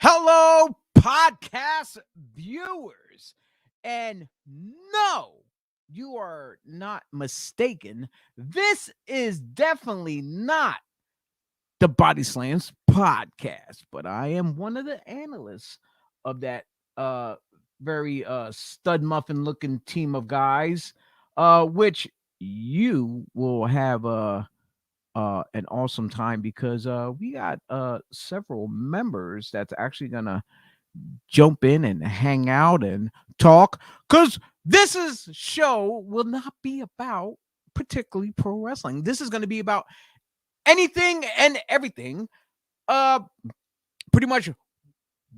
Hello, podcast viewers. And no, you are not mistaken. This is definitely not the Body Slams podcast, but I am one of the analysts of that very stud muffin looking team of guys, which you will have an awesome time because we got several members that's actually gonna jump in and hang out and talk, because show will not be about particularly pro wrestling. This is going to be about anything and everything, uh pretty much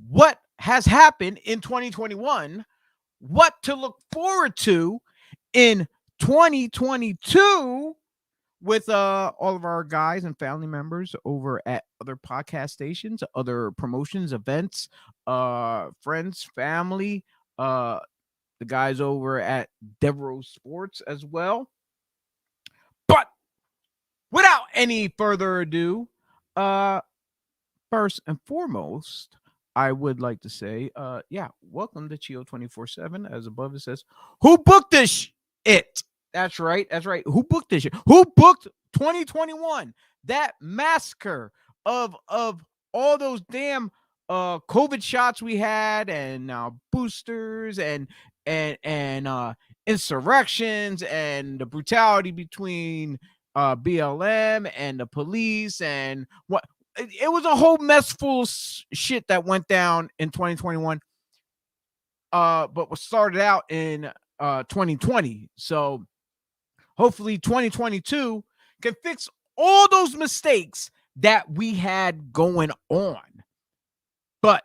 what has happened in 2021, what to look forward to in 2022 with all of our guys and family members over at other podcast stations, other promotions, events, friends, family, the guys over at Devereaux Sports as well. But without any further ado, first and foremost, I would like to say, welcome to Chio 24/7. As above it says, who booked this it? That's right. Who booked this shit? Who booked 2021? That massacre of all those damn COVID shots we had, and boosters and insurrections, and the brutality between BLM and the police, and what it was a whole mess full of shit that went down in 2021. But was started out in 2020. So hopefully 2022 can fix all those mistakes that we had going on. But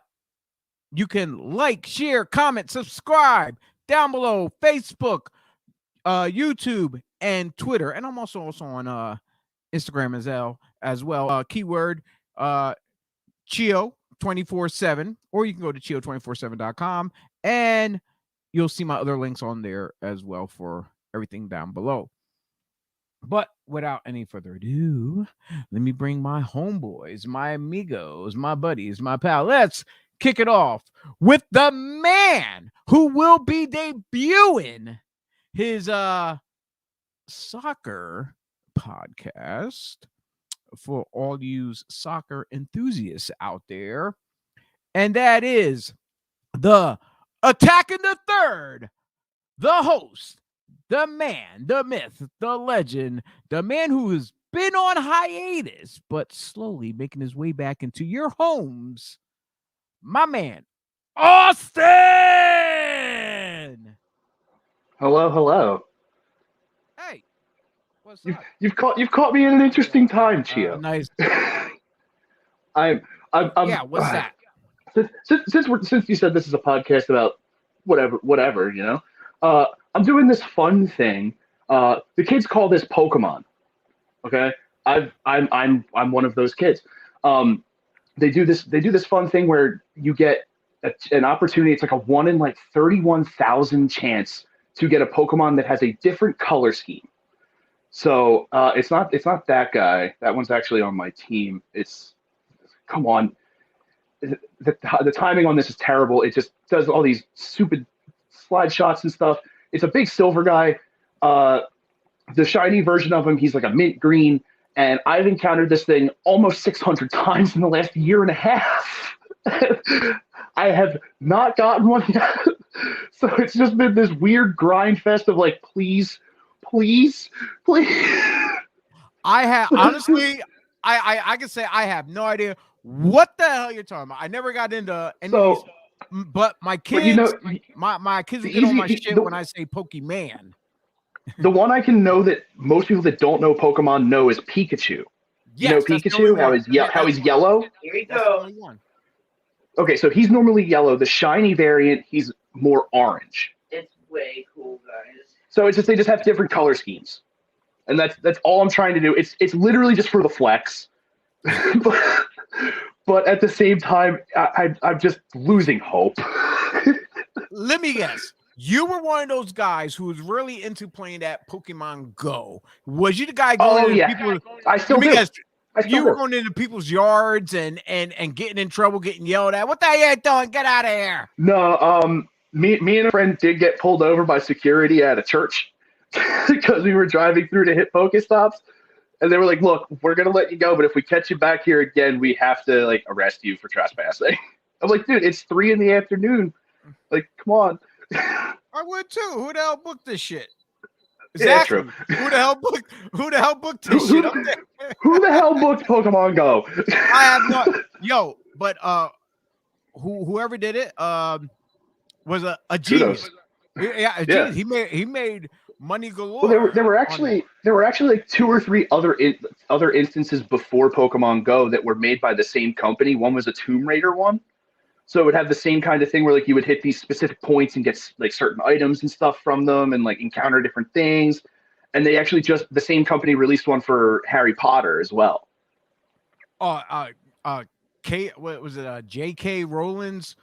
you can like, share, comment, subscribe down below, Facebook, YouTube, and Twitter. And I'm also on Instagram as well. Keyword Chio 24/7, or you can go to chio247.com and you'll see my other links on there as well for everything down below. But without any further ado, let me bring my homeboys, my amigos, my buddies, my pal. Let's kick it off with the man who will be debuting his soccer podcast for all you soccer enthusiasts out there. And that is the Attacking the Third, the host, the man, the myth, the legend, the man who has been on hiatus, but slowly making his way back into your homes, my man, Austin! Hello. Hey, what's up? You've caught me at an interesting time, Chio. Nice. I'm Yeah, what's that? Since you said this is a podcast about whatever, I'm doing this fun thing. The kids call this Pokemon. Okay, I'm one of those kids. They do this fun thing where you get an opportunity. It's like a 1 in like 31,000 chance to get a Pokemon that has a different color scheme. So it's not that guy. That one's actually on my team. Come on. The timing on this is terrible. It just does all these stupid slide shots and stuff. It's a big silver guy. The shiny version of him, he's like a mint green. And I've encountered this thing almost 600 times in the last year and a half. I have not gotten one yet. So it's just been this weird grind fest of like, please. I have honestly, I can say I have no idea what the hell you're talking about. I never got into any of these, but my kids, my kids get on my shit when I say Pokemon. The one I can know that most people that don't know Pokemon know is Pikachu. Yes, you know Pikachu? How he's yellow? Here we go. Okay, so he's normally yellow. The shiny variant, he's more orange. It's way cool, guys. So they just have different color schemes. And that's all I'm trying to do. It's literally just for the flex. but at the same time, I'm just losing hope. Let me guess. You were one of those guys who was really into playing that Pokemon Go. Was you the guy going? Oh yeah, people, I still do. Guess, You were going into people's yards and getting in trouble, getting yelled at. What the hell you doing? Get out of here! No, me and a friend did get pulled over by security at a church because we were driving through to hit Pokestops, and they were like, "Look, we're gonna let you go, but if we catch you back here again, we have to like arrest you for trespassing." I'm like, "Dude, it's 3 p.m. Like, come on." I would too. Who the hell booked this shit? Yeah, Exactly. true. Who the hell booked this shit? Who the hell booked Pokemon Go? I have no. Yo, but whoever did it was a genius. Yeah, a genius. He made money galore. Well, there were actually like 2 or 3 other instances before Pokemon Go that were made by the same company. One was a Tomb Raider one. So it would have the same kind of thing where like you would hit these specific points and get like certain items and stuff from them and like encounter different things. And they actually the same company released one for Harry Potter as well. What was it? J.K. Rowling's.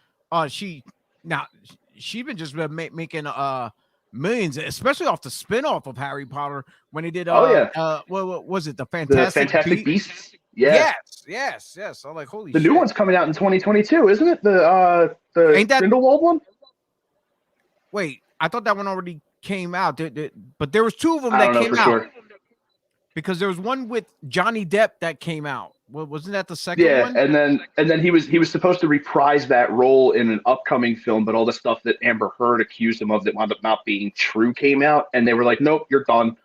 She's been just making millions, especially off the spinoff of Harry Potter when they did. What was it? The Fantastic Beasts. Yeah. Yes. I'm like, holy shit. The new one's coming out in 2022, isn't it? The Grindelwald one? Wait, I thought that one already came out. But there was 2 of them that came out. Sure. Because there was one with Johnny Depp that came out. Wasn't that the second one? Yeah, and then he was supposed to reprise that role in an upcoming film, but all the stuff that Amber Heard accused him of that wound up not being true came out, and they were like, "Nope, you're done."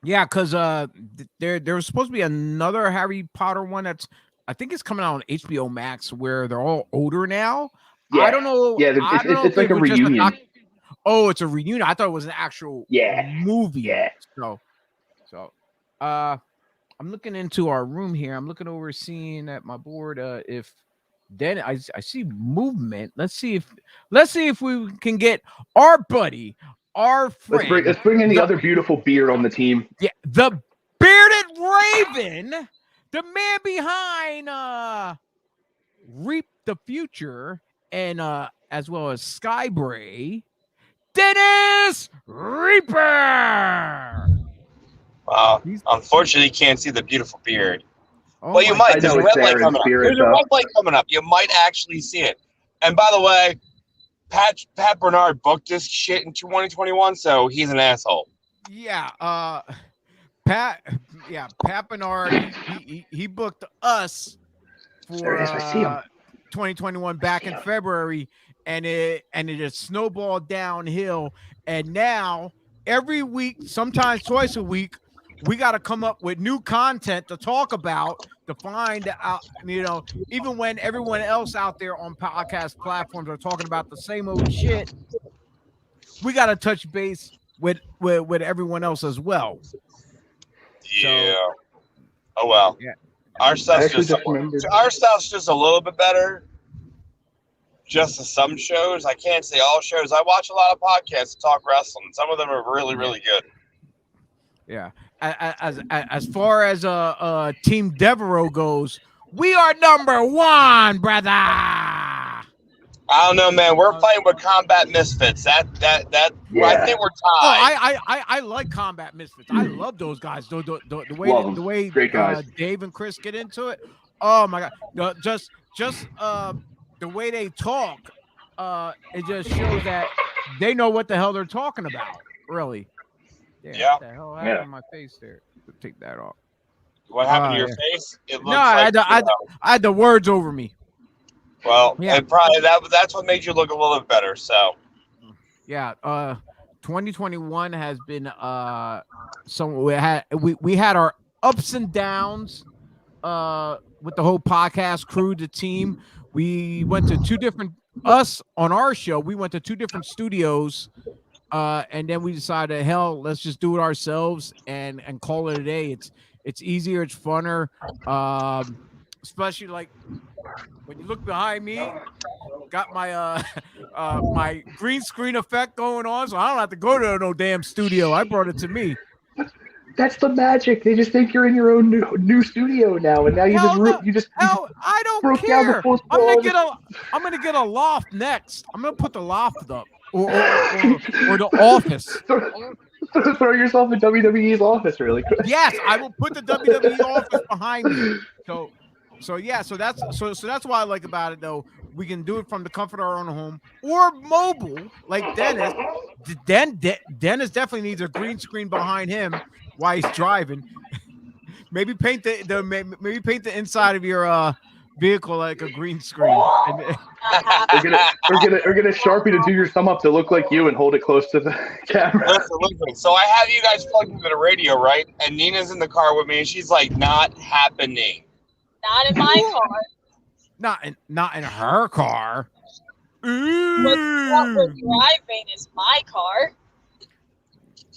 Yeah, because there was supposed to be another Harry Potter one I think it's coming out on HBO Max where they're all older now. Yeah. I don't know. Yeah, it's like a reunion. It's a reunion. I thought it was an actual movie. Yeah. So I'm looking into our room here. I'm looking over, seeing at my board if then I see movement. Let's see if we can get our buddy, our friend. Let's bring in the other beautiful beard on the team. Yeah, the bearded Raven, the man behind Reap the Future and as well as Skybray, Dennis Reaper. Wow. Unfortunately, you can't see the beautiful beard. Well, you might. There's a red light coming up. There's a red light coming up. You might actually see it. And by the way, Pat Bernard booked this shit in 2021, so he's an asshole. Yeah. Pat Bernard, he booked us for 2021 back in February, and it just snowballed downhill. And now every week, sometimes twice a week, we got to come up with new content to talk about, to find out, even when everyone else out there on podcast platforms are talking about the same old shit, we got to touch base with everyone else as well. Yeah. So, oh, well. Yeah. Our stuff's just a little bit better. Just to some shows. I can't say all shows. I watch a lot of podcasts to talk wrestling. Some of them are really, really good. Yeah. As far as Team Devereaux goes, we are #1, brother. I don't know, man. We're playing with Combat Misfits. I think we're tied. I like Combat Misfits. I love those guys. The way Dave and Chris get into it. Oh my God! Just the way they talk, it just shows that they know what the hell they're talking about. Really. Yeah. What the hell happened to my face there? Take that off. What happened to your face? It looks I had the words over me. Well, and probably that's what made you look a little bit better. So, yeah. 2021 has been we had our ups and downs with the whole podcast crew, the team. We went to 2 different on our show. We went to 2 different studios. And then we decided, hell, let's just do it ourselves and call it a day. It's easier, it's funner. Especially like when you look behind me, got my my green screen effect going on, so I don't have to go to no damn studio. I brought it to me. That's the magic. They just think you're in your own new studio now, and now you I don't care. I'm gonna get a loft next. I'm gonna put the loft up. Or the office. Throw yourself in WWE's office really quick. Yes, I will put the WWE office behind me. So that's what I like about it though. We can do it from the comfort of our own home or mobile, like Dennis. Dennis definitely needs a green screen behind him while he's driving. Maybe paint maybe paint the inside of your vehicle like a green screen. Or get a Sharpie to do your thumb up to look like you and hold it close to the camera. Listen. So I have you guys plugged into the radio, right? And Nina's in the car with me, and she's like, "Not happening." Not in my car. Not in her car. What we're driving is my car.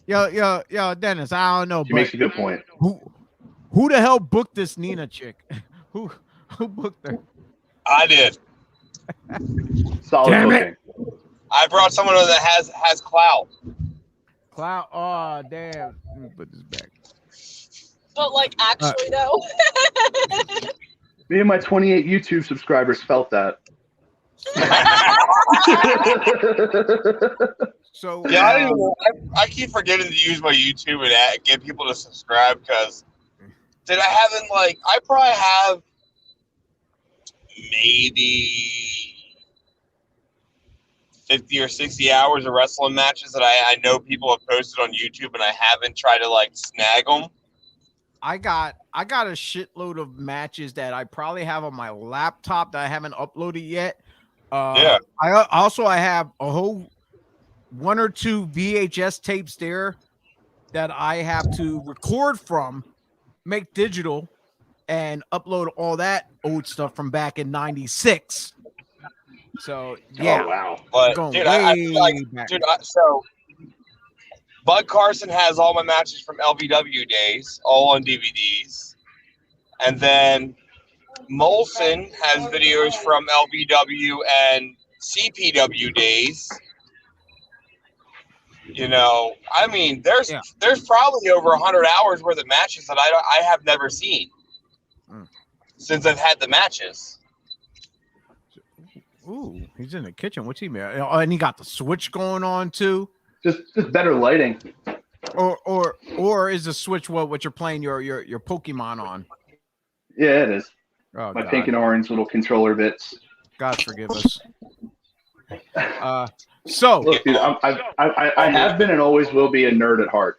Yo, Dennis, I don't know. She makes a good point. Who the hell booked this Nina chick? Who booked her? I did. Solid Damn booking. it. I brought someone that has clout. Cloud. Oh, damn. Let me put this back. But like actually though. Me and my 28 YouTube subscribers felt that. So yeah, I keep forgetting to use my YouTube and get people to subscribe because I probably have maybe 50 or 60 hours of wrestling matches that I know people have posted on YouTube and I haven't tried to like snag them. I got a shitload of matches that I probably have on my laptop that I haven't uploaded yet. Yeah. I have a whole 1 or 2 VHS tapes there that I have to record from, make digital, and upload all that old stuff from back in '96. So yeah, Oh, wow. But going dude, I feel like, back. so Bud Carson has all my matches from LVW days, all on DVDs, and then Molson has videos from LVW and CPW days. You know, I mean, there's probably over 100 hours worth of matches that I have never seen since I've had the matches. Ooh, he's in the kitchen. What's he made? Oh, and he got the switch going on too. Just better lighting. Or is the switch what you're playing your Pokemon on? Yeah, it is. Oh, My God. pink and orange little controller bits. God forgive us. So Look, dude, I have been and always will be a nerd at heart.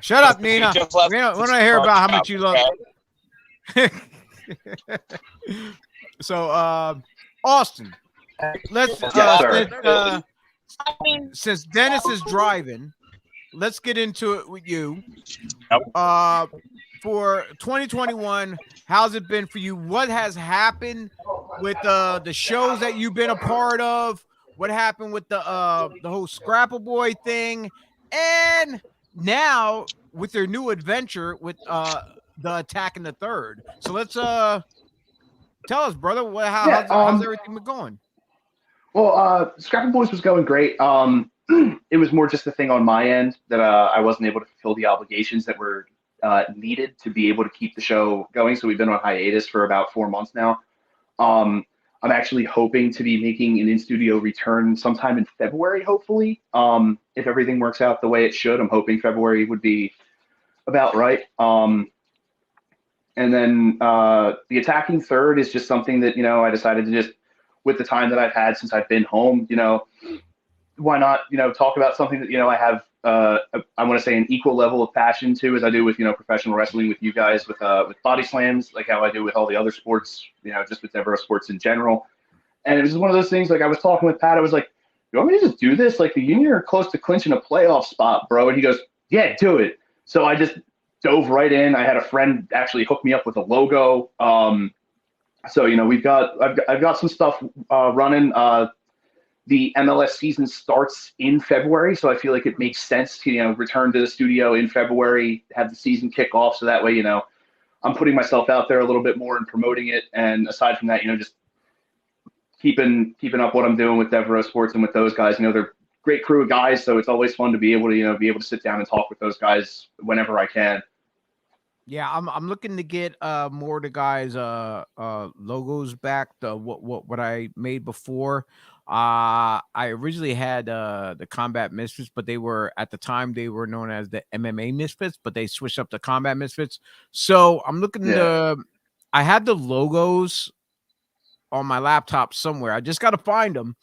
shut up, Nina. We want to hear about how much you love. So, Austin, let's since Dennis is driving, let's get into it with you. For 2021, how's it been for you? What has happened with the shows that you've been a part of? What happened with the whole Scrapple Boy thing? And now with their new adventure with the Attack in the Third. So let's tell us, brother, how's everything been going? Well, Scrapple Boys was going great. It was more just a thing on my end that I wasn't able to fulfill the obligations that were needed to be able to keep the show going. So we've been on hiatus for about 4 months now. I'm actually hoping to be making an in-studio return sometime in February, hopefully. If everything works out the way it should, I'm hoping February would be about right. And then the Attacking Third is just something that, I decided to just, with the time that I've had since I've been home, why not, talk about something that, I have, I want to say an equal level of passion to as I do with, professional wrestling with you guys, with body slams, like how I do with all the other sports, just with Devereaux sports in general. And it was one of those things, like I was talking with Pat, I was like, you want me to just do this? Like the Union are close to clinching a playoff spot, bro. And he goes, yeah, do it. So I just dove right in. I had a friend actually hook me up with a logo. So, I've got some stuff running. The MLS season starts in February, so I feel like it makes sense to, return to the studio in February, have the season kick off. So that way, I'm putting myself out there a little bit more and promoting it. And aside from that, just keeping up what I'm doing with Devereaux Sports and with those guys. They're a great crew of guys, so it's always fun to be able to, sit down and talk with those guys whenever I can. Yeah, I'm looking to get more of the guys' logos back. What I made before. I originally had the Combat Misfits, but they were at the time they were known as the MMA Misfits, but they switched up to Combat Misfits. So I'm looking to. I had the logos on my laptop somewhere. I just got to find them,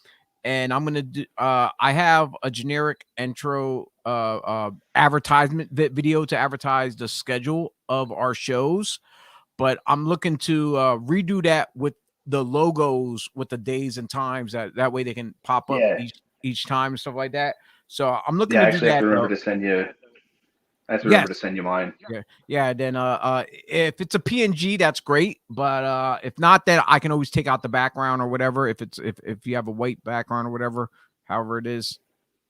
and I'm gonna do. I have a generic intro advertisement video to advertise the schedule of our shows, but I'm looking to redo that with the logos with the days and times that way they can pop up each time and stuff like that. So I'm looking to do that. I have to remember to send you. I have to remember to send you mine. Yeah. Then if it's a PNG, that's great. But if not, then I can always take out the background or whatever. If you have a white background or whatever, however it is.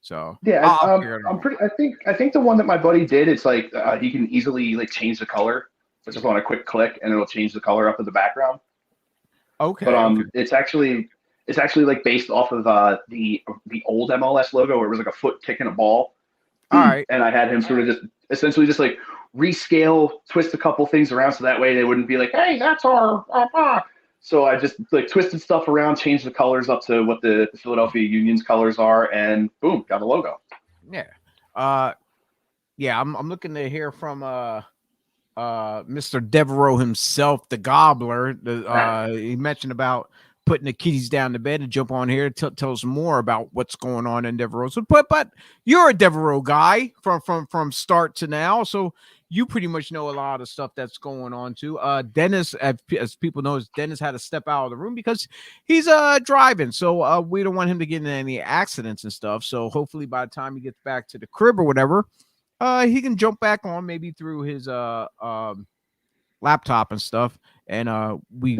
So yeah, I'm pretty. I think the one that my buddy did, it's like you can easily like change the color. So just on a quick click, and it'll change the color up in the background. Okay. But it's actually like based off of the old MLS logo where it was like a foot kicking a ball. All right. And I had him sort of just essentially just like rescale, twist a couple things around so that way they wouldn't be like, hey, that's our. So I just like twisted stuff around, changed the colors up to what the Philadelphia Union's colors are, and boom, got a logo. Yeah. Yeah. I'm looking to hear from Mr. Devereaux himself, the Gobbler. He mentioned about putting the kitties down to bed and jump on here to tell us more about what's going on in Devereaux. So, but you're a Devereaux guy from start to now, so you pretty much know a lot of the stuff that's going on too. Dennis, as people know, Dennis had to step out of the room because he's driving, so we don't want him to get in any accidents and stuff. So hopefully by the time he gets back to the crib or whatever, he can jump back on maybe through his laptop and stuff, and we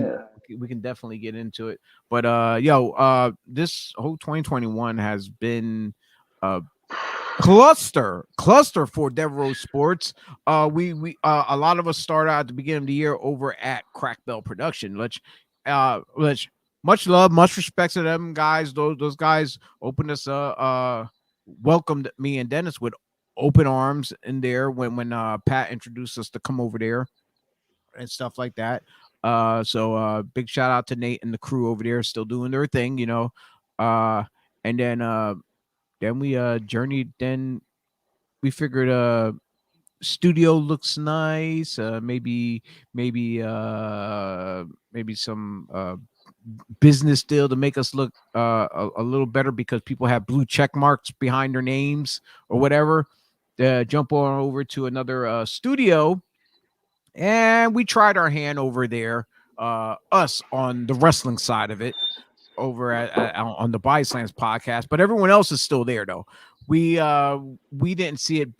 can definitely get into it. But this whole 2021 has been cluster for Devereaux Sports. We a lot of us started out at the beginning of the year over at Crack Bell Production. Which much love, much respect to them guys. Those guys opened us welcomed me and Dennis with open arms in there when Pat introduced us to come over there and stuff like that. So big shout out to Nate and the crew over there, still doing their thing, you know. And then we journeyed. Then we figured studio looks nice. Maybe some business deal to make us look a little better because people have blue check marks behind their names or whatever. Jump on over to another studio, and we tried our hand over there. Us on the wrestling side of it, over at on the Byslams podcast, but everyone else is still there though. We didn't see it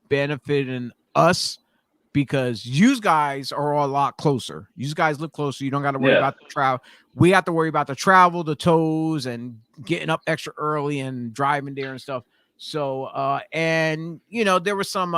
benefiting us because you guys are all a lot closer. You guys look closer. You don't got to worry about the travel. We have to worry about the travel, the tows, and getting up extra early and driving there and stuff. So and you know there was some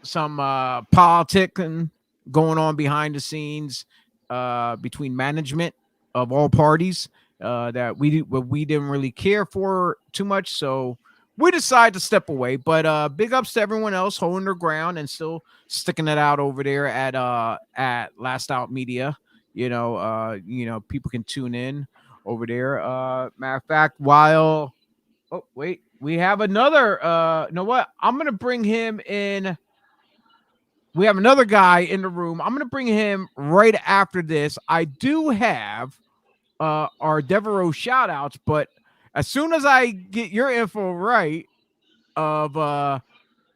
politicking going on behind the scenes between management of all parties that we didn't really care for too much, so we decided to step away. But big ups to everyone else holding their ground and still sticking it out over there at Last Out Media. You know, people can tune in over there. Matter of fact, while we have another. You know what? I'm gonna bring him in. We have another guy in the room. I'm going to bring him right after this. I do have our Devereaux shout-outs, but as soon as I get your info right of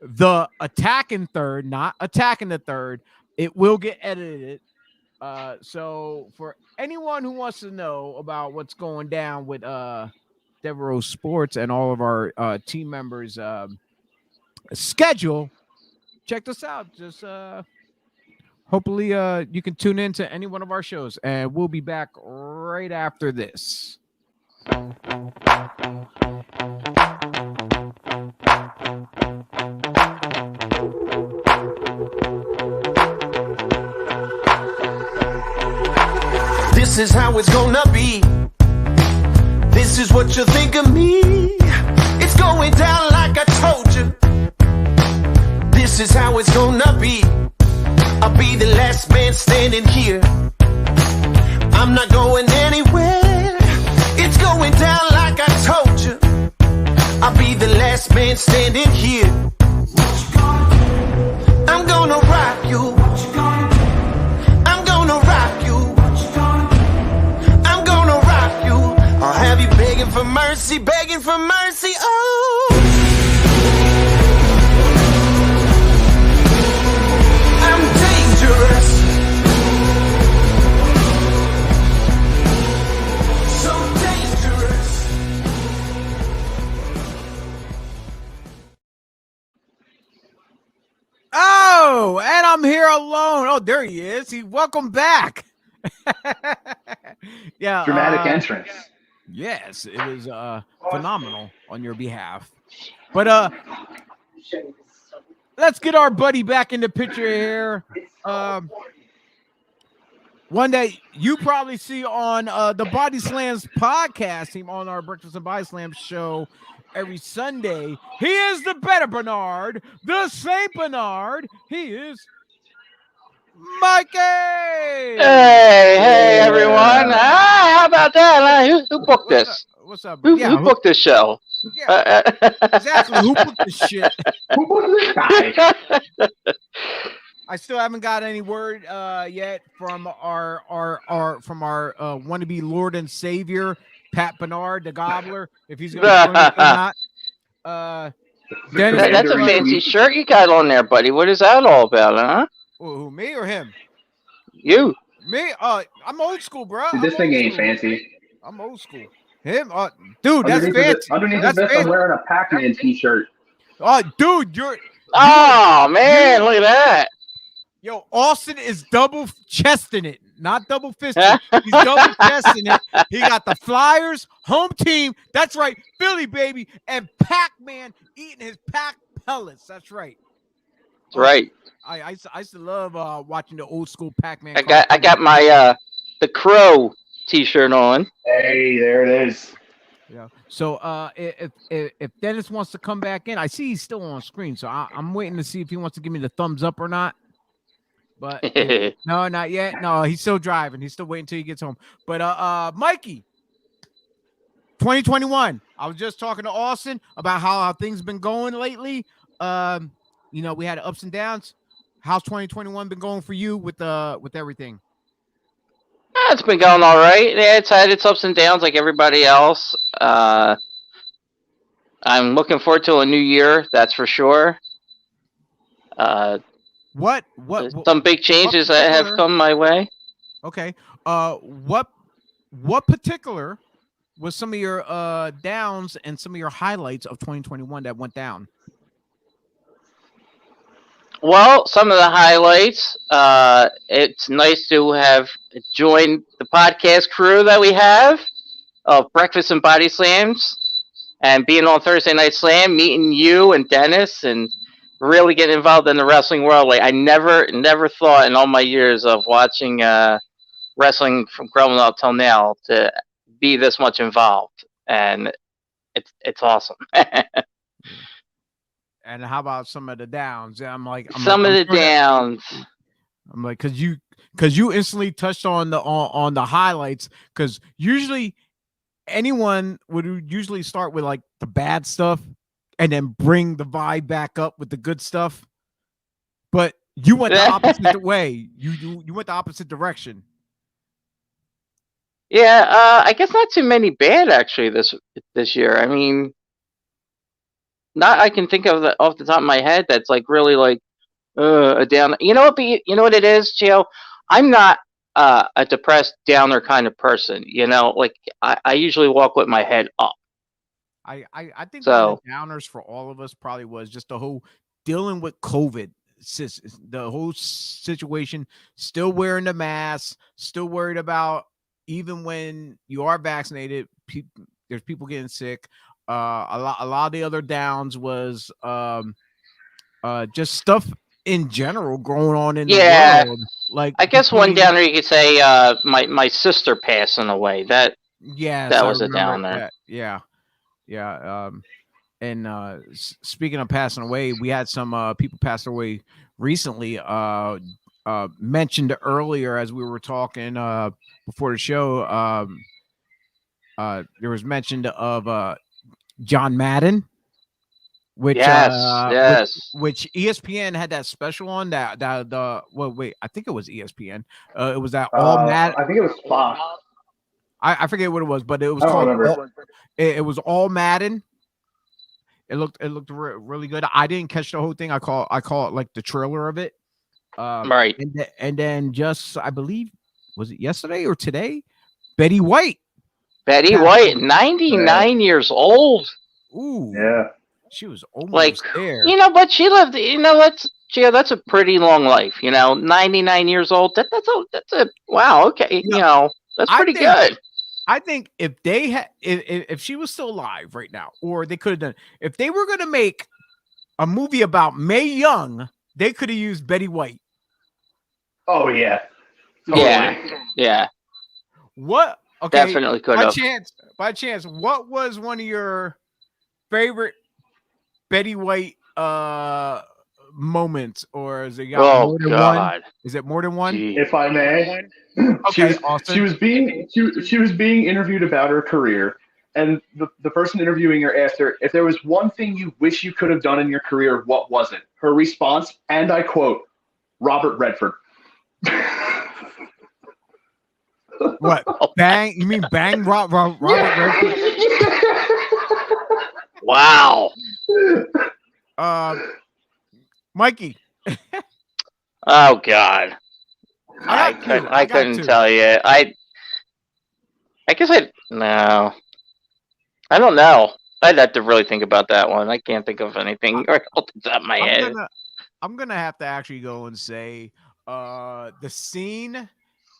the attacking third, not attacking the third, it will get edited. So for anyone who wants to know about what's going down with Devereaux Sports and all of our team members' schedule, check this out. Just hopefully you can tune in to any one of our shows, and we'll be back right after this. This is how it's gonna be. This is what you think of me. It's going down like I told you. This is how it's gonna be. I'll be the last man standing here. I'm not going anywhere. going down like I told you. I'll be the last man standing here. I'm gonna rock you. I'm gonna rock you. I'm gonna rock you. I'll have you begging for mercy, begging for mercy. Oh, I'm dangerous. So dangerous. Oh, and I'm here alone. Oh, there he is. Welcome back. Yeah. Dramatic entrance. Yes, it was phenomenal on your behalf. But let's get our buddy back in the picture here. One that you probably see on the Body Slams podcast team on our Breakfast and Body Slams show every Sunday. He is the better Bernard, the Saint Bernard. He is Mikey. Hey, everyone. How about that? Who booked this? What's up? Who booked this show? Yeah, exactly. Who booked this shit? Who was this guy? I still haven't got any word yet from our wannabe Lord and Savior Pat Bernard, the Gobbler, if he's going to join us or not. Dennis, That's a fancy shirt you got on there, buddy. What is that all about, huh? Who, me or him? You. Me? I'm old school, bro. Dude, this thing ain't fancy. I'm old school. Him? Dude, that's fancy. Underneath that's this vest, I'm wearing a Pac-Man t-shirt. Oh, dude, you're... Oh, man, look at that. Yo, Austin is double chesting it, not double fisting. He's double chesting it. He got the Flyers, home team. That's right, Philly, baby. And Pac-Man eating his Pac pellets. That's right. That's right. I used to love watching the old school Pac-Man. I got my the Crow t-shirt on. Hey, there it is. Yeah. So if Dennis wants to come back in, I see he's still on screen. So I'm waiting to see if he wants to give me the thumbs up or not. But no, not yet. No, he's still driving. He's still waiting until he gets home. But Mikey, 2021. I was just talking to Austin about how things been going lately. You know, we had ups and downs. How's 2021 been going for you with everything? It's been going all right. Yeah, it's had its ups and downs like everybody else. I'm looking forward to a new year, that's for sure. What some big changes that have come my way. Okay. What particular was some of your downs and some of your highlights of 2021 that went down? Well, some of the highlights, it's nice to have joined the podcast crew that we have of Breakfast and Body Slams, and being on Thursday Night Slam, meeting you and Dennis, and really getting involved in the wrestling world. Like, I never thought in all my years of watching wrestling from growing up till now to be this much involved, and it's awesome. And how about some of the downs? I'm like, downs. I'm like, because you instantly touched on the highlights. Because usually anyone would usually start with like the bad stuff and then bring the vibe back up with the good stuff. But you went the opposite way. You went the opposite direction. Yeah, I guess not too many bad actually this year. I mean, not I can think of off the top of my head that's like really like a down. You know what? You know what it is, Gio? I'm not a depressed downer kind of person. You know, like I usually walk with my head up. I think one of the downers for all of us probably was just the whole dealing with COVID, the whole situation, still wearing the mask, still worried about even when you are vaccinated, there's people getting sick. A lot of the other downs was just stuff in general going on in the world. Like, I guess one downer you could say my sister passing away. That was a downer. Yeah. And speaking of passing away, we had some people pass away recently. Mentioned earlier as we were talking before the show. there was mention of John Madden, which which ESPN had that special on that wait, I think it was ESPN. It was that all Madden. I think it was Fox. I forget what it was, but it was I don't called. remember. It was all Madden. It looked really good. I didn't catch the whole thing. I call it like the trailer of it. Right. And then just I believe was it yesterday or today? Betty White. Betty White, 99 years old. Ooh. Yeah. She was almost Like, there. but she lived. That's a pretty long life. 99 years old. That's a wow. Okay, that's pretty good. I think if they had, if she was still alive right now, or they could have done, if they were going to make a movie about Mae Young, they could have used Betty White. Oh yeah. Totally. Yeah. What? Okay. Definitely could have. By chance, what was one of your favorite Betty White moments, or is it more than one? Is it more than one? If I may. Okay, she was being interviewed about her career, and the person interviewing her asked her, if there was one thing you wish you could have done in your career, what was it? Her response, and I quote, Robert Redford. What? Bang? You mean Bang Robert Redford? Wow. Mikey. Oh God. I couldn't tell you. I guess no. I don't know. I'd have to really think about that one. I can't think of anything right off the top of my head. I'm gonna have to actually go and say the scene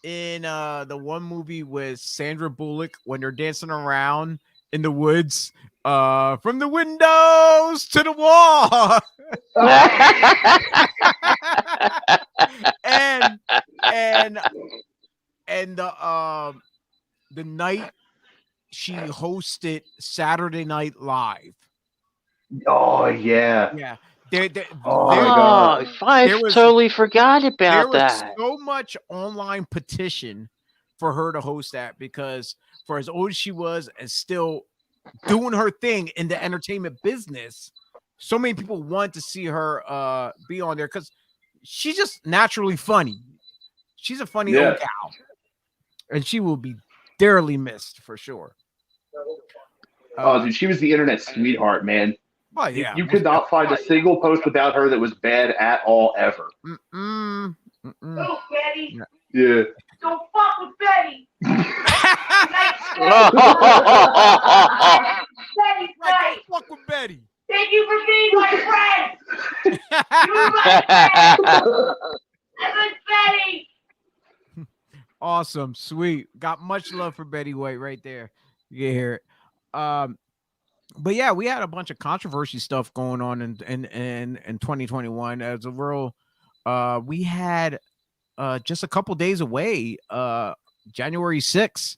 in the one movie with Sandra Bullock when they're dancing around in the woods, from the windows to the wall. and the night she hosted Saturday Night Live. Oh yeah. Yeah. I totally forgot about that. There was so much online petition for her to host that, because for as old as she was and still doing her thing in the entertainment business, so many people want to see her be on there because she's just naturally funny. She's a funny old cow, and she will be dearly missed for sure. Dude, she was the internet sweetheart, man. Oh yeah, you could not find a single post about her that was bad at all ever. Oh, Betty. Yeah. Don't fuck with Betty. Betty's right. Fuck with Betty. Thank you for being my friend. You're my friend. I miss Betty. Awesome, sweet. Got much love for Betty White right there. You can hear it. But yeah, we had a bunch of controversy stuff going on in 2021 as a real. We had just a couple days away, January 6th.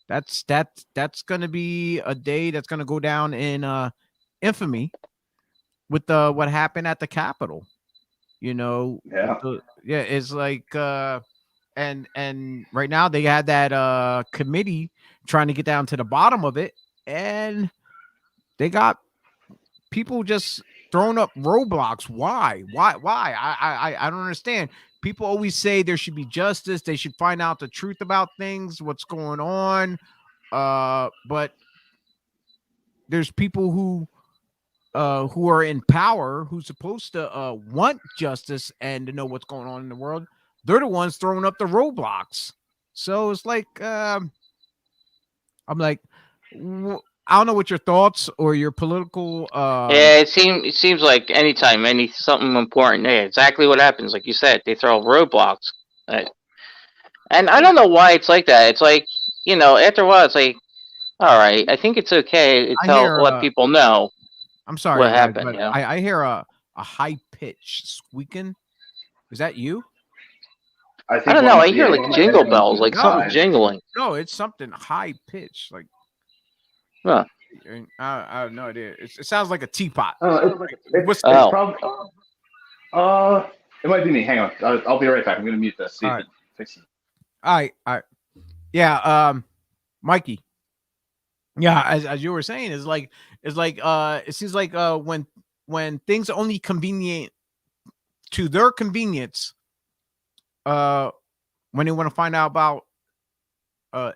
That's gonna be a day that's gonna go down in infamy with what happened at the Capitol. It's like and right now they had that committee trying to get down to the bottom of it, and they got people just throwing up roadblocks. Why? I don't understand. People always say there should be justice. They should find out the truth about things, what's going on. But there's people who are in power, who's supposed to want justice and to know what's going on in the world. They're the ones throwing up the roadblocks. So it's like, I'm like, I don't know what your thoughts or your political. Yeah, it seems like anytime something important, exactly what happens. Like you said, they throw roadblocks, and I don't know why it's like that. It's like, after a while, it's like, all right, I think it's okay to let people know. I'm sorry, what happened. But I hear a high pitch squeaking. Is that you? I don't know. I hear like jingle bells, like something jingling. No, it's something high pitch, like. Huh. I have no idea. It sounds like a teapot. It's probably. It might be me. Hang on. I'll be right back. I'm gonna mute this. See if it fixes it. All right. Yeah. Mikey. Yeah, as you were saying, it seems like when things only convenient to their convenience, uh when they want to find out about uh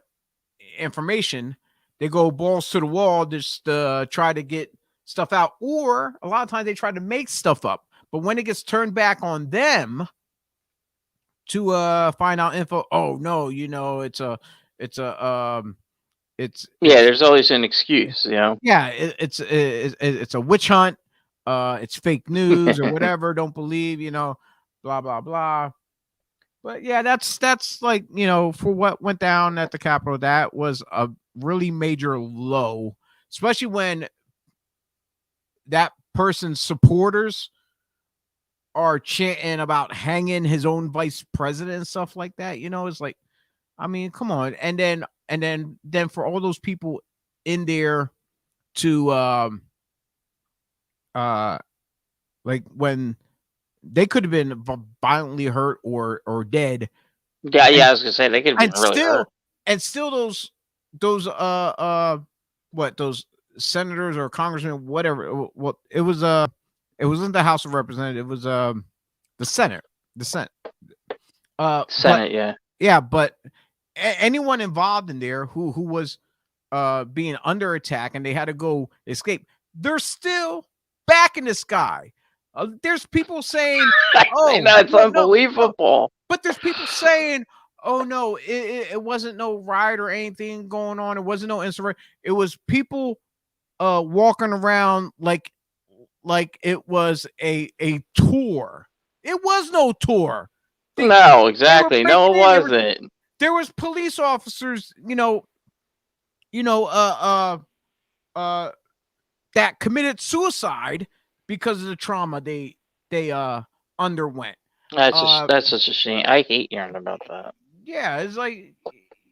information, they go balls to the wall, just try to get stuff out, or a lot of times they try to make stuff up. But when it gets turned back on them to find out info, oh no, it's a Yeah, it's there's always an excuse, you know. yeah, it's a witch hunt, it's fake news or whatever, don't believe, blah blah blah. But yeah, that's like, for what went down at the Capitol, that was a really major low, especially when that person's supporters are chanting about hanging his own vice president and stuff like that. It's like, I mean, come on. And then for all those people in there to uh like when they could have been violently hurt or dead, Yeah, and I was gonna say they could have and been really hurt. still those what those senators or congressmen, whatever, well, it wasn't the House of Representatives, it was the Senate, but Senate, yeah. yeah, but anyone involved in there who was being under attack and they had to go escape, they're still back in the sky. There's people saying, I oh know, it's no, no, unbelievable. but there's people saying, oh no, it wasn't no riot or anything going on, it wasn't no insurrection, it was people walking around like it was a tour. It was no tour. No, They were exactly. breaking No, it in. wasn't. There was police officers, that committed suicide because of the trauma they underwent. That's such a shame. I hate hearing about that. Yeah, it's like,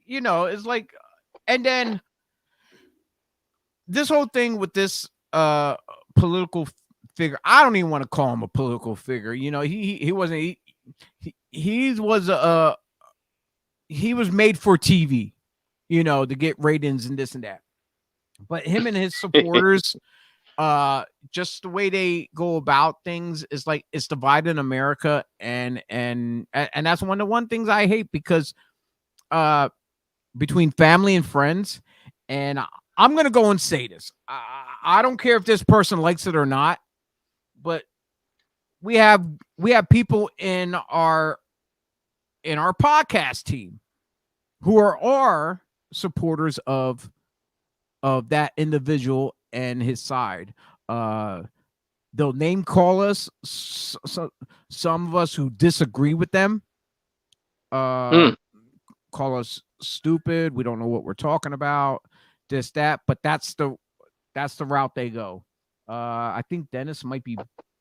it's like, and then this whole thing with this political figure, I don't even want to call him a political figure. He wasn't, he was he was made for TV, to get ratings and this and that. But him and his supporters, just the way they go about things is like it's dividing America, and that's one things I hate, because between family and friends, and I'm gonna go and say this. I don't care if this person likes it or not, but we have people in our podcast team who are our supporters of that individual and his side. They'll name call us, some of us who disagree with them, call us stupid, we don't know what we're talking about, this, that, but that's the route they go. I think Dennis might be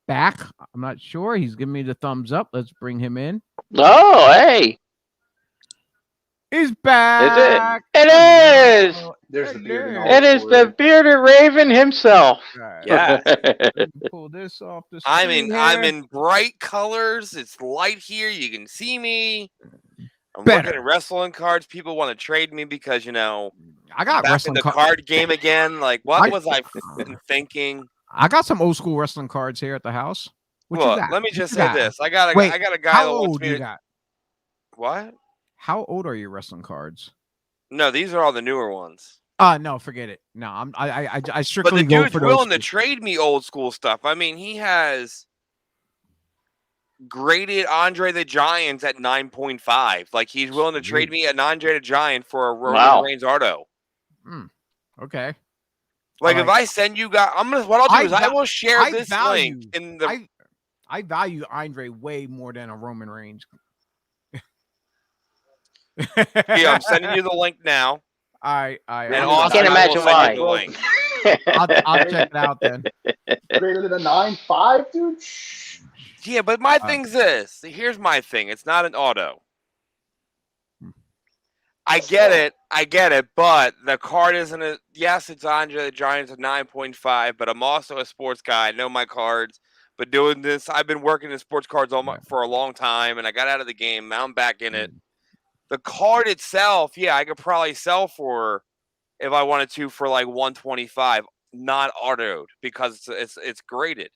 back. I'm not sure. He's giving me the thumbs up. Let's bring him in. Oh, hey. He's back. It is. There's the beard and all. It is the bearded raven himself. Right. Yeah. Pull this off the I'm screen in bright colors. It's light here. You can see me. I'm Better. looking at wrestling cards. People want to trade me because I got back in wrestling the card game again. Like, what was I thinking? I got some old school wrestling cards here at the house. What you Look, got? let me What just you say got? this. I got a Wait, guy how that wants old me you to. got? What? How old are your wrestling cards? No, these are all the newer ones. No, forget it. No, I But strictly the go dude's for those. willing to trade me old school stuff. I mean, he has graded Andre the Giant at 9.5. Like, he's willing to trade me an Andre the Giant for a Roman Reigns auto. Okay. Like, if I send you guys, what I'll do is I will share this link in the. I value Andre way more than a Roman Reigns. Yeah, I'm sending you the link now. I can't imagine why. The link. I'll check it out then. Greater than a 9.5, dude. Yeah, but my thing's this. Here's my thing. It's not an auto. I get it, but the card isn't a. Yes, it's Andre the Giant's a 9.5, but I'm also a sports guy. I know my cards. But doing this, I've been working in sports cards for a long time, and I got out of the game. Now I'm back in it. The card itself, yeah, I could probably sell for if I wanted to for like 125, not autoed because it's graded.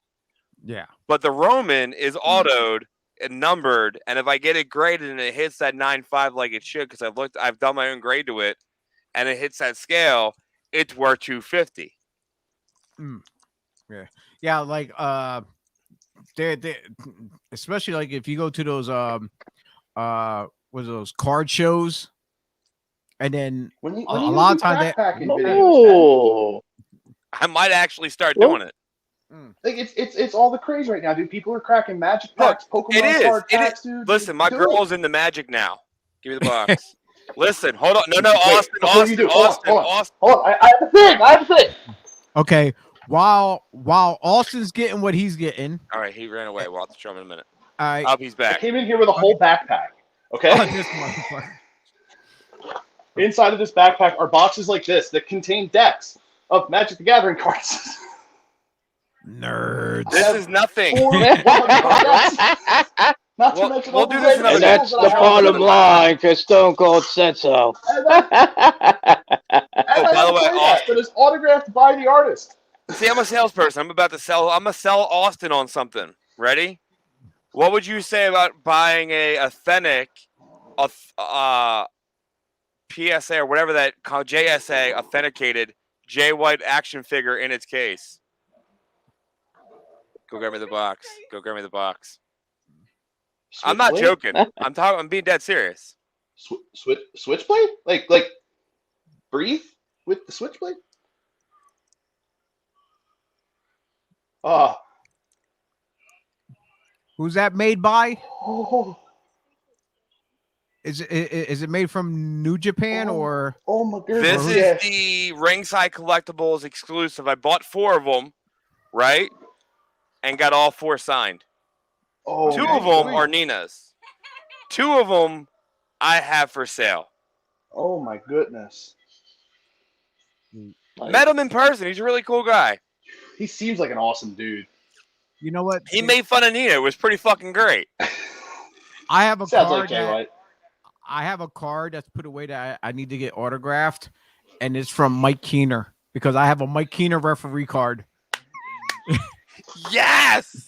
Yeah. But the Roman is autoed and numbered, and if I get it graded and it hits that 9.5 like it should, because I've done my own grade to it, and it hits that scale, it's worth 250. Yeah, like they especially like if you go to those was those card shows, and then When you a do lot of times they backpacking videos, man, I might actually start doing it. like it's all the craze right now, dude. People are cracking magic Look, packs, Pokemon it is. card It packs, is. dude. Listen, my Do girl's it. into Magic now. Give me the box. Listen, hold on. No, Wait, before you do, hold on. Austin. Hold on. I have a thing. I have a thing. okay. While Austin's getting what he's getting, All right, he ran away. We'll have to show him in a minute. all right. Oh, he's I back. came in here with a whole backpack. Okay. Oh, this motherfucker. Inside of this backpack are boxes like this that contain decks of Magic the Gathering cards. Nerds. This is nothing. 100 decks. Not to We'll- mention we'll all do the this red another And day. pencils that's that the I have. bottom line, because Stone Cold said so. And I by have the a way, playmat that is autographed by the artist. See, I'm a salesperson. I'm gonna sell Austin on something. Ready? What would you say about buying a authentic, PSA or whatever that called JSA authenticated Jay White action figure in its case? Go grab me the box. Go grab me the box. I'm not Switchblade? joking. I'm being dead serious. Switchblade? Like breathe with the switchblade? Who's that made by? Oh, Is it made from New Japan or? oh my goodness. This is Yeah. the Ringside Collectibles exclusive. I bought 4 of them, right? And got all 4 signed. Oh, 2 my of them goodness. are Nina's. 2 of them I have for sale. Oh my goodness. Met him in person. He's a really cool guy. He seems like an awesome dude. You know what? He made fun of Nina. It was pretty fucking great. I have a Sounds card like Jay that White. I have a card that's put away that I need to get autographed, and it's from Mike Keener because I have a Mike Keener referee card. Yes.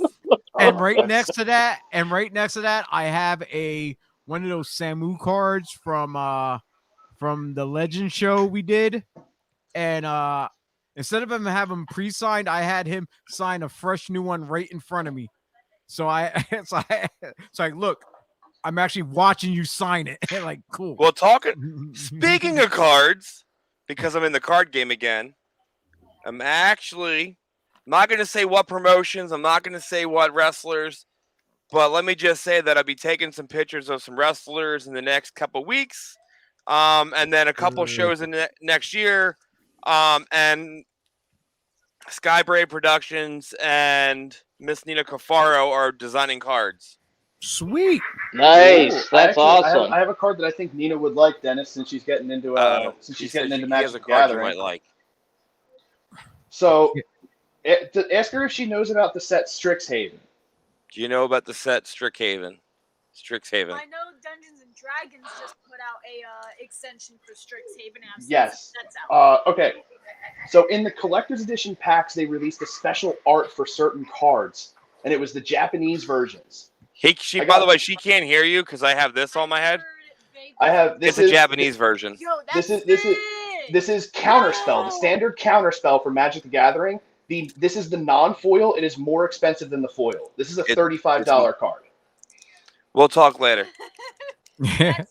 And right next to that, I have one of those Samu cards from the Legend show we did, and instead of him having pre-signed, I had him sign a fresh new one right in front of me. So it's like, look, I'm actually watching you sign it. Like, cool. Well, speaking of cards, because I'm in the card game again, I'm not going to say what promotions, I'm not going to say what wrestlers, but let me just say that I'll be taking some pictures of some wrestlers in the next couple weeks, and then a couple shows in next year, and Skybrave Productions and Miss Nina Cafaro are designing cards. Sweet. Nice. Ooh, That's awesome. I have a card that I think Nina would like, Dennis, since she's getting into She said she has Magic a the card you Gathering. might like. So, ask her if she knows about the set Strixhaven. Do you know about the set Strixhaven? I know Dungeons and Dragons just put out a extension for Strixhaven. Yes. That's out. Okay. So in the collector's edition packs, they released a special art for certain cards, and it was the Japanese versions. By the way, she can't hear you because I have this on my head. I have It's a Japanese version. Yo, that's This is Counterspell, the standard Counterspell for Magic the Gathering. This is the non-foil. It is more expensive than the foil. This is a $35 card. We'll talk later. This is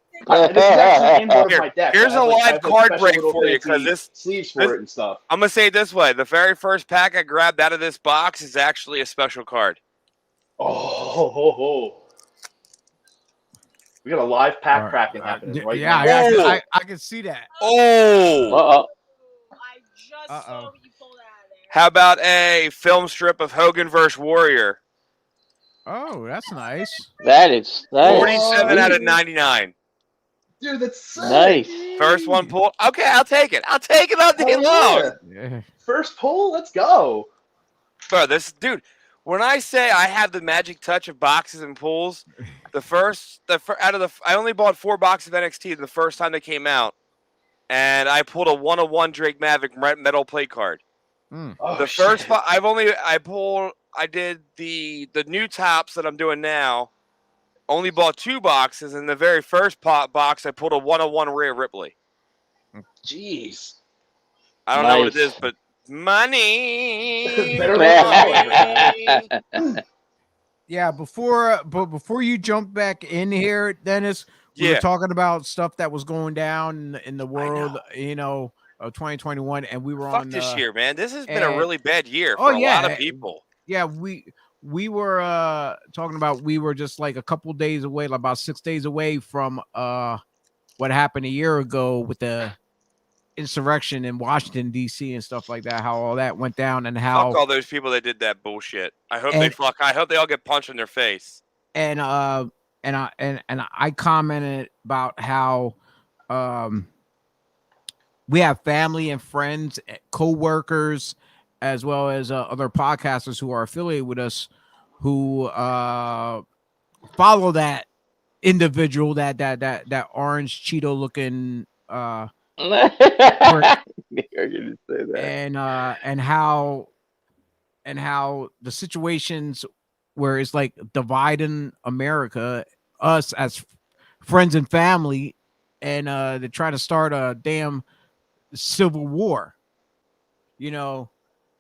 actually in one of my decks. Here's I have, a like, I live have, like, card special break little for you fancy because sleeves for it and stuff. I'm gonna say it this way: the very first pack I grabbed out of this box is actually a special card. Oh. We got a live pack cracking happening right yeah, now. I can see that. Oh. I just saw you pull that out of there. How about a film strip of Hogan vs. Warrior? Oh, that's nice. That is 47 out of 99. Dude, that's sick. Nice. First one pulled. Okay, I'll take it. I'll take it all day long. Yeah. First pull, let's go. Bro, when I say I have the magic touch of boxes and pulls, I only bought 4 boxes of NXT the first time they came out, and I pulled a 101 Drake Maverick metal play card. Oh, The first shit. spot I did the new tops that I'm doing now. Only bought 2 boxes, and the very first box I pulled a 101 Rhea Ripley. Jeez. I don't know what it Nice. is, but money. Better luck than money. Yeah, before you jump back in here, Dennis, we were Yeah. talking about stuff that was going down in the world, know. of 2021, and we were Fuck on this year, man. This has been a and- really bad year Oh, for a lot yeah. of people. yeah, we were talking about we were just like a couple days away, like about 6 days away from what happened a year ago with the insurrection in Washington D.C. and stuff like that, how all that went down, and how Fuck all those people that did that bullshit. I hope And- I hope they all get punched in their face. and I commented about how we have family and friends, co-workers, as well as other podcasters who are affiliated with us who follow that individual, that orange Cheeto looking You're gonna say that. and how the situations where it's like dividing America, us as friends and family, and they try to start a damn civil war. You know,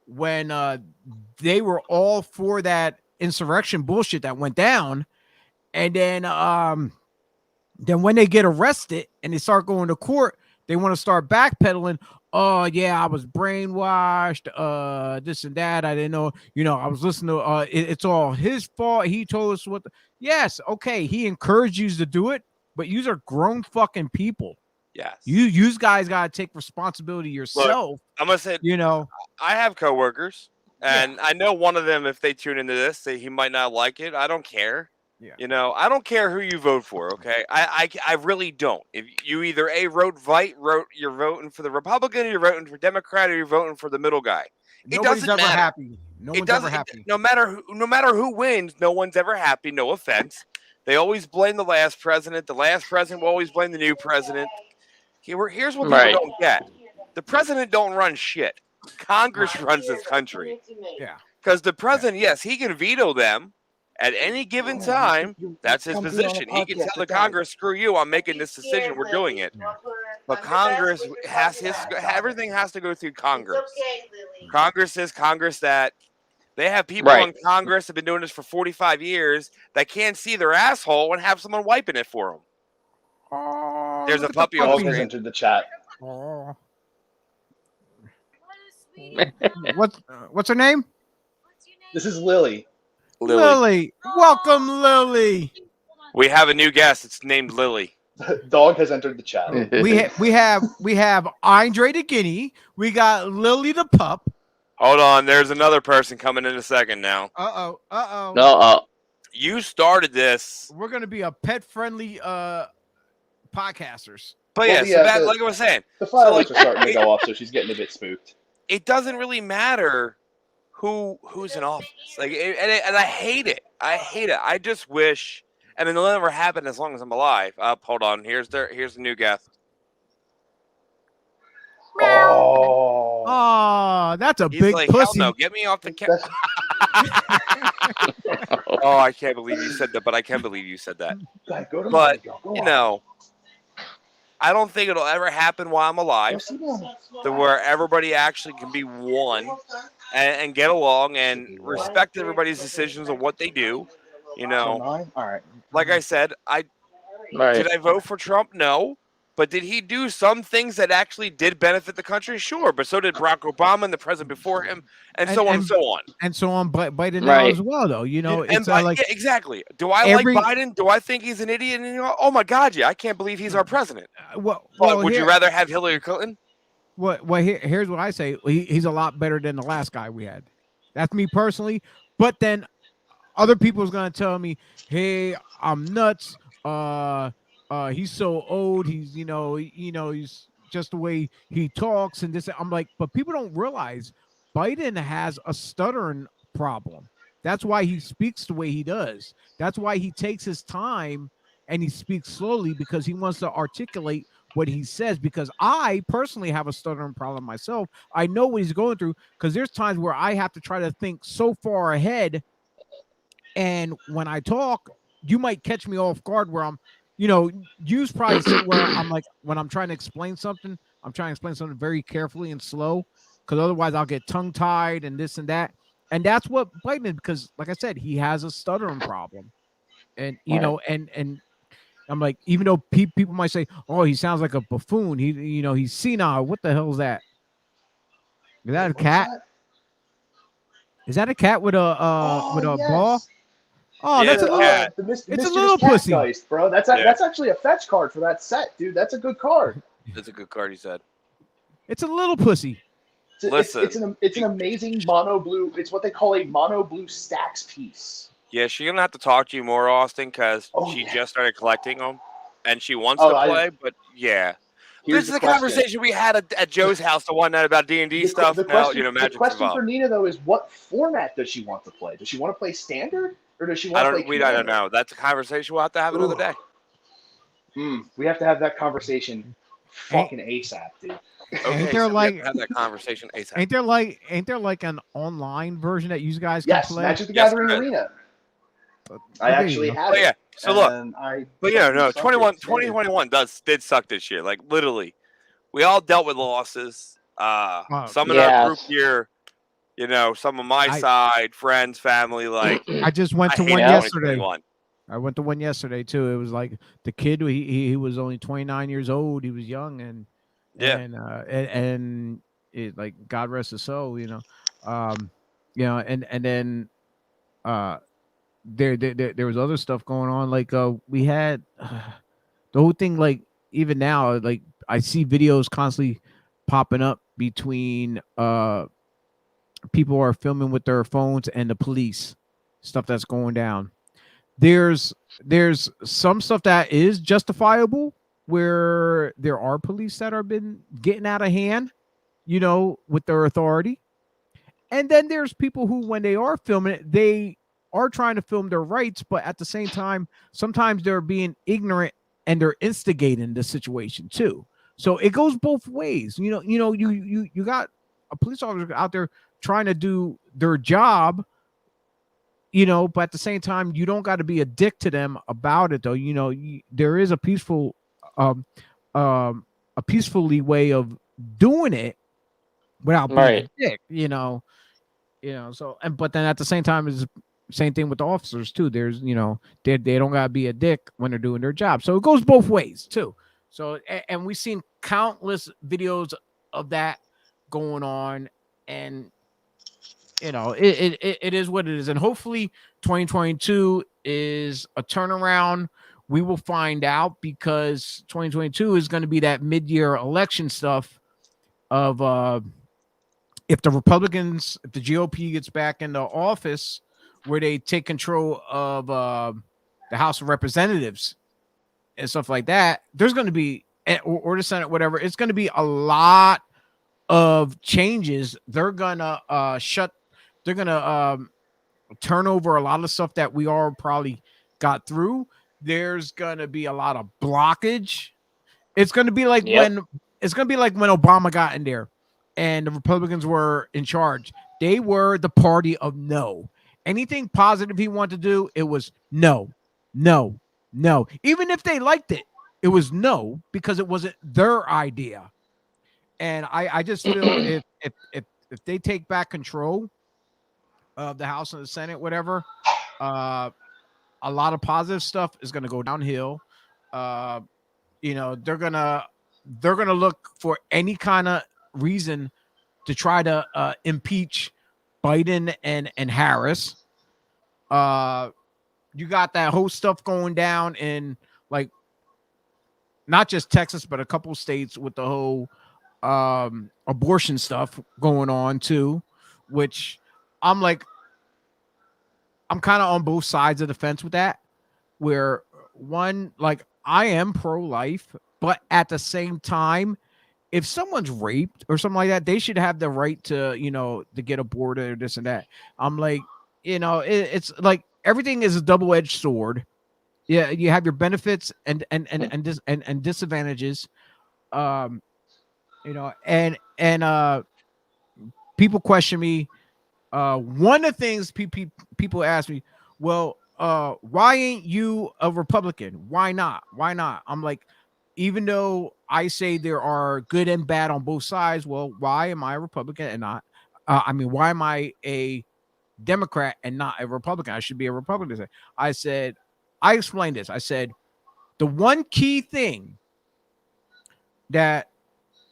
when they were all for that insurrection bullshit that went down, and then when they get arrested and they start going to court, they want to start backpedaling. Oh yeah, I was brainwashed. This and that. I didn't know. I was listening to. It's all his fault. He told us what. Yes, okay. He encouraged you to do it, but you are grown fucking people. Yes. You guys gotta take responsibility yourself. I'm gonna say I have coworkers, and I know one of them. If they tune into this, he might not like it. I don't care. Yeah. I don't care who you vote for. Okay, I really don't. If you either you're voting for the Republican, you're voting for Democrat, or you're voting for the middle guy. Nobody's doesn't ever matter. happy. No It one's ever doesn't. happy. No matter who wins, no one's ever happy. No offense. They always blame the last president. The last president will always blame the new president. Here's what people Right. don't get: the president don't run shit. Congress runs this country. Yeah. Because the president, yes, he can veto them at any given time. That's his position. He can tell the Congress, "Screw you! I'm making this decision. We're doing it." But Congress everything has to go through Congress. Congress is Congress that they have people Right. in Congress that have been doing this for 45 years that can't see their asshole and have someone wiping it for them. Oh, There's look a at the puppy on Dog the has screen. entered the chat. Oh. What a sweetie. What's her name? What's your name? This is Lily. Lily. Welcome, Lily. Hold on. We have a new guest. It's named Lily. Dog has entered the chat. We have Andre the Guinea. We got Lily the pup. Hold on. There's another person coming in a second now. No, You started this. We're gonna be a pet friendly podcasters. But Well, yeah, yeah, so the- like I was saying, The fireworks like- are starting to go off, so she's getting a bit spooked. it doesn't really matter who's in office. And I hate it. I hate it. I just wish, and it'll never happen as long as I'm alive. Hold on. Here's the new guest. Oh. Oh, that's a He's big like, hell pussy. no, get me off the camera. That's, Oh, I can't believe you said that, but I can believe you said that. God, go to But, bed, go You on. know, I don't think it'll ever happen while I'm Go alive, sit down. to where everybody actually can be one and get along and respect everybody's decisions on what they do. You So know, 9? All right. like I said, right. did I vote for Trump? No. But did he do some things that actually did benefit the country? Sure. But so did Barack Obama and the president before him, and so on and so on. And so on, Biden now Right. as well, though. You know, And it's like yeah, exactly. Do I every- like Biden? Do I think he's an idiot? And oh my God, yeah, I can't believe he's our president. well, But would here- you rather have Hillary Clinton? here's what I say. He's a lot better than the last guy we had. That's me personally. But then other people's gonna tell me, "Hey, I'm nuts. He's so old. He's he's just the way he talks and this." I'm like, but people don't realize Biden has a stuttering problem. That's why he speaks the way he does. That's why he takes his time and he speaks slowly, because he wants to articulate what he says, because I personally have a stuttering problem myself. I know what he's going through, because there's times where I have to try to think so far ahead, and when I talk, you might catch me off guard where I'm, you've probably seen where I'm like, when I'm trying to explain something, I'm trying to explain something very carefully and slow, because otherwise I'll get tongue tied and this and that. And that's what biting is, because like I said, he has a stuttering problem. And and I'm like, even though people might say, "Oh, he sounds like a buffoon," he's senile. What the hell is that? Is that a What's cat? that? Is that a cat with a ball? Yes. Oh, Yeah, that's a it's a little. cat. The It's a mischievous little cat pussy. Geist, bro. That's Yeah. that's actually a fetch card for that set, dude. That's a good card. That's a good card, he said. It's a little pussy. It's an amazing mono blue. It's what they call a mono blue stacks piece. Yeah, she's gonna have to talk to you more, Austin, because Oh, she yeah. just started collecting them, and she wants Oh, to play. But yeah, Here's this is the the question. conversation we had at Joe's house the one night about D&D stuff. The Now question, the Magic's question involved. for Nina though is, what format does she want to play? Does she want to play standard, or does she I want to play don't. I don't Commander? know. That's a conversation we'll have to have another Ooh. day. We have to have that conversation fucking ASAP, dude. Okay, Ain't there so we like- have to have that conversation ASAP. Ain't there like an online version that you guys can Yes, play? Magic the Yes, Gathering there is. Arena. There I you actually go. have But it. yeah, so look, and but no, 2021 did suck this year. Like literally, we all dealt with losses. Some in our Yes. group here, some of my side, friends, family. Like I just went I to hate one yesterday. 2021. I went to one yesterday too. It was like the kid. He was only 29 years old. He was young, and Yeah. and it, like, God rest his soul. And then there was other stuff going on. Like we had the whole thing. Like even now, like I see videos constantly popping up between people are filming with their phones and the police, stuff that's going down. There's some stuff that is justifiable, where there are police that have been getting out of hand, with their authority. And then there's people who, when they are filming it, they are trying to film their rights, but at the same time, sometimes they're being ignorant and they're instigating the situation too. So it goes both ways. You got a police officer out there trying to do their job, but at the same time, you don't got to be a dick to them about it, though. There is a peacefully way of doing it without being Right. a dick, So, but then at the same time, is same thing with the officers too. There's, they don't gotta be a dick when they're doing their job. So it goes both ways too. So, and we've seen countless videos of that going on, and it is what it is. And hopefully 2022 is a turnaround. We will find out, because 2022 is going to be that mid-year election stuff of if the GOP gets back into office, where they take control of the House of Representatives and stuff like that, there's going to be, or the Senate, whatever, it's going to be a lot of changes. They're gonna turn over a lot of stuff that we all probably got through. There's gonna be a lot of blockage. It's gonna be like when Obama got in there and the Republicans were in charge. They were the party of no. Anything positive he wanted to do, it was no, no, no. Even if they liked it, it was no, because it wasn't their idea. And I just feel if they take back control of the House and the Senate, whatever, a lot of positive stuff is going to go downhill. They're gonna look for any kind of reason to try to impeach Biden and Harris. You got that whole stuff going down in, like, not just Texas, but a couple states with the whole abortion stuff going on too, which I'm kind of on both sides of the fence with that, where one, like, I am pro-life, but at the same time, if someone's raped or something like that, they should have the right to, to get aborted or this and that. I'm like, it's like everything is a double-edged sword. Yeah, you have your benefits and disadvantages. um, and people question me. One of the things people ask me, well, why ain't you a Republican? Why not? Why not? I'm like, even though I say there are good and bad on both sides, well, why am I a Republican and not? Why am I a Democrat and not a Republican? I should be a Republican. I explained this. I said, the one key thing that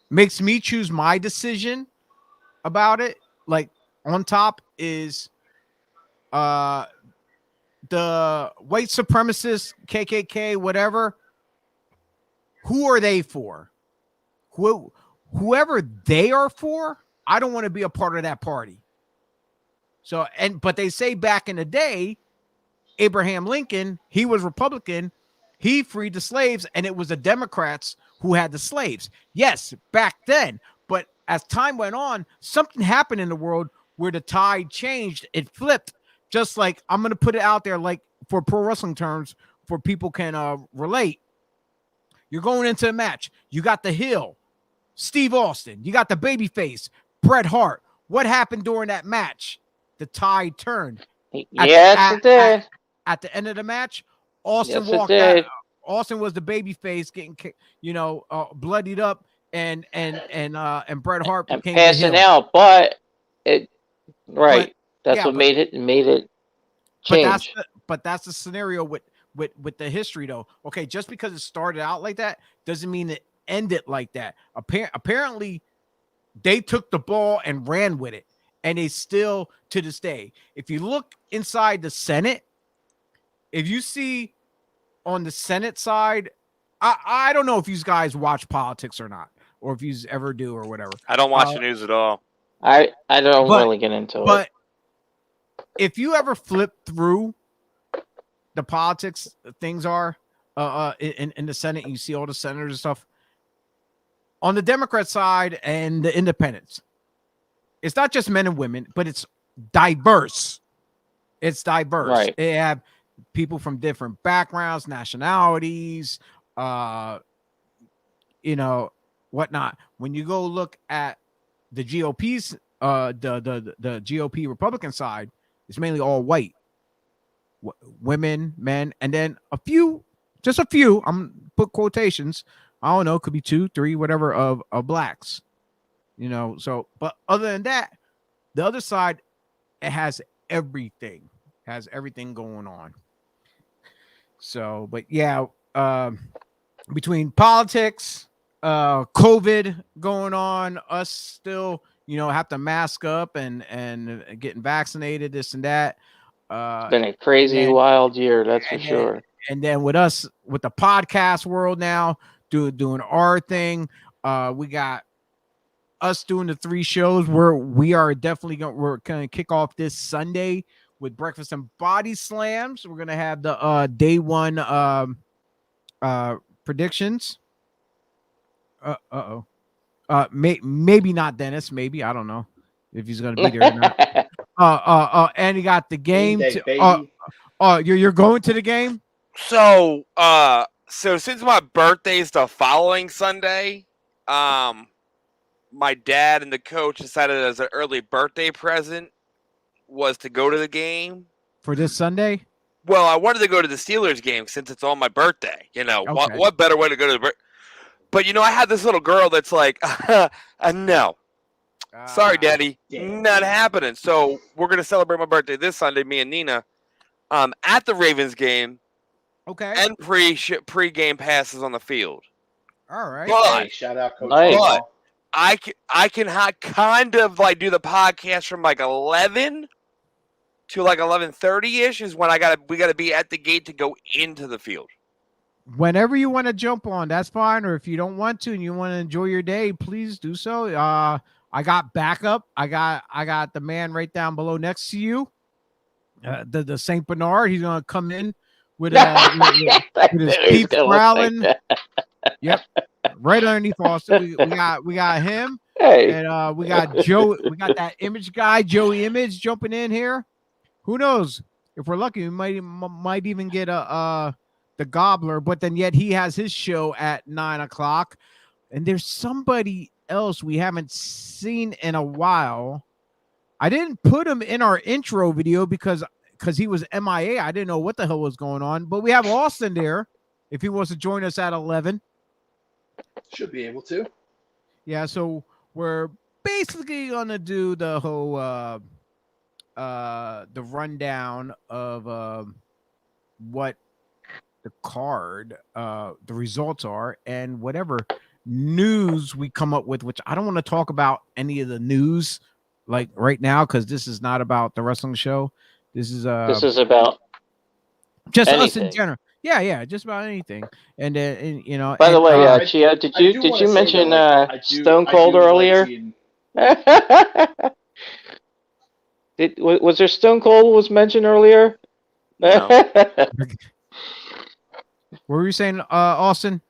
makes me choose my decision about it, like on top, is the white supremacists, KKK, whatever. Who are they for? Whoever they are for, I don't want to be a part of that party. So, but they say back in the day, Abraham Lincoln, he was Republican. He freed the slaves, and it was the Democrats who had the slaves. Yes, back then. But as time went on, something happened in the world where the tide changed. It flipped. Just like, I'm going to put it out there, like for pro wrestling terms, for people can relate. You're going into a match. You got the Hill, Steve Austin. You got the babyface, Bret Hart. What happened during that match? The tide turned. Yes, it did. At the end of the match, Austin Yes, it walked did. out. Austin was the babyface getting, bloodied up, and Bret Hart And became the passing Hill. out, but it right. But- That's yeah, what but- made it change. But that's the scenario with the history, though. Okay, just because it started out like that doesn't mean it ended like that. Apparently, they took the ball and ran with it, and they still, to this day, if you look inside the Senate, if you see on the Senate side, I don't know if you guys watch politics or not, or if you ever do or whatever. I don't watch the news at all. I don't but- really get into it. But if you ever flip through the politics things are in the Senate, and you see all the senators and stuff on the Democrat side and the independents, it's not just men and women, but it's diverse. It's diverse. Right. They have people from different backgrounds, nationalities, whatnot. When you go look at the GOP's, the GOP Republican side, it's mainly all white, women, men, and then just a few. I'm put quotations. I don't know, could be 2, 3, whatever of blacks. So, but other than that, the other side, it has everything. Has everything going on. So, but yeah, between politics, COVID going on, us still, have to mask up and getting vaccinated, this and that. It's been a crazy, wild year, that's for sure. And then with us, with the podcast world now, doing our thing, we got us doing the 3 shows where we're going to kick off this Sunday with Breakfast and Body Slams. We're going to have the day 1 predictions. Maybe not Dennis. Maybe, I don't know if he's going to be there or not. And you got the game. You're going to the game? So since my birthday is the following Sunday, my dad and the coach decided as an early birthday present was to go to the game. For this Sunday? Well, I wanted to go to the Steelers game since it's on my birthday. Okay. What better way to go to the But, I had this little girl that's like, no. Sorry, Daddy. Not happening. So we're going to celebrate my birthday this Sunday, me and Nina, at the Ravens game. Okay. And pre-game passes on the field. All right. But, shout out Coach Nice. Paul. I can kind of like do the podcast from like 11 to like 11:30ish is when we gotta be at the gate to go into the field. Whenever you want to jump on, that's fine. Or if you don't want to and you want to enjoy your day, please do so. I got backup. I got the man right down below next to you. The Saint Bernard. He's gonna come in with his teeth growling. Yep, right underneath Austin. We got him. Hey. And we got Joe. We got that image guy, Joey Image, jumping in here. Who knows? If we're lucky, we might even get the Gobbler. But then yet he has his show at 9 o'clock. and there's somebody else we haven't seen in a while. I didn't put him in our intro video because he was MIA. I didn't know what the hell was going on. But we have Austin there if he wants to join us at 11. Should be able to. Yeah, so we're basically gonna do the whole the rundown of what the card the results are and whatever news we come up with, which I don't want to talk about any of the news like right now because this is not about the wrestling show. This is about just us anything. in general. Yeah, just about anything. And you know. By the and, way, I Chia, did you wanna say mention that, like, Stone Cold I do like earlier? seeing- Was there Stone Cold was mentioned earlier? No. What were you saying, Austin?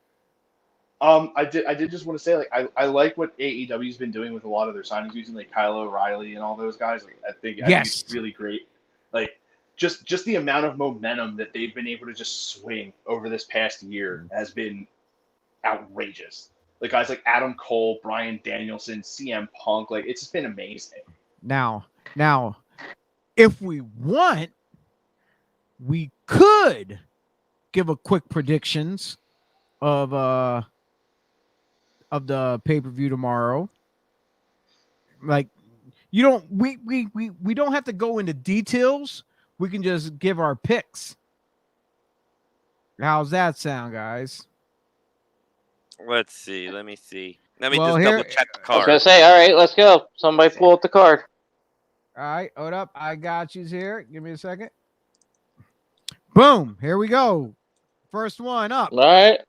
I did just want to say, like, I like what AEW's been doing with a lot of their signings, using like Kyle O'Reilly and all those guys. Like, I think Yes. it's really great. Like, just the amount of momentum that they've been able to just swing over this past year has been outrageous. Like guys like Adam Cole, Bryan Danielson, CM Punk, like it's just been amazing. Now, if we want, we could give a quick predictions of the pay-per-view tomorrow. Like, you don't we don't have to go into details. We can just give our picks. How's that sound, guys? Let's see. Let me see. Let me Well, just here- double check the I was gonna card. say, all right, let's go. Somebody pull up the card. All right, hold up. I got you here. Give me a second. Boom. Here we go. First one up. All right.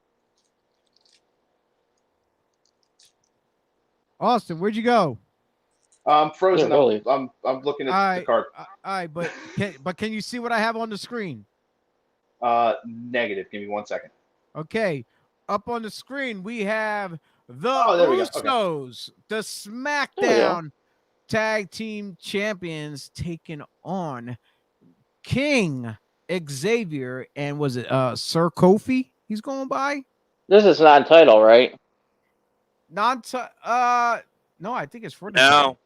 Austin, where'd you go? I'm frozen Yeah, really. up. I'm looking at the card. All right, but can you see what I have on the screen? Negative. Give me 1 second. Okay, up on the screen we have the there we go. Okay. Usos, the SmackDown Tag Team Champions, taking on King Xavier, and was it Sir Kofi? He's going by This is non-title, right? not no, I think it's for the No.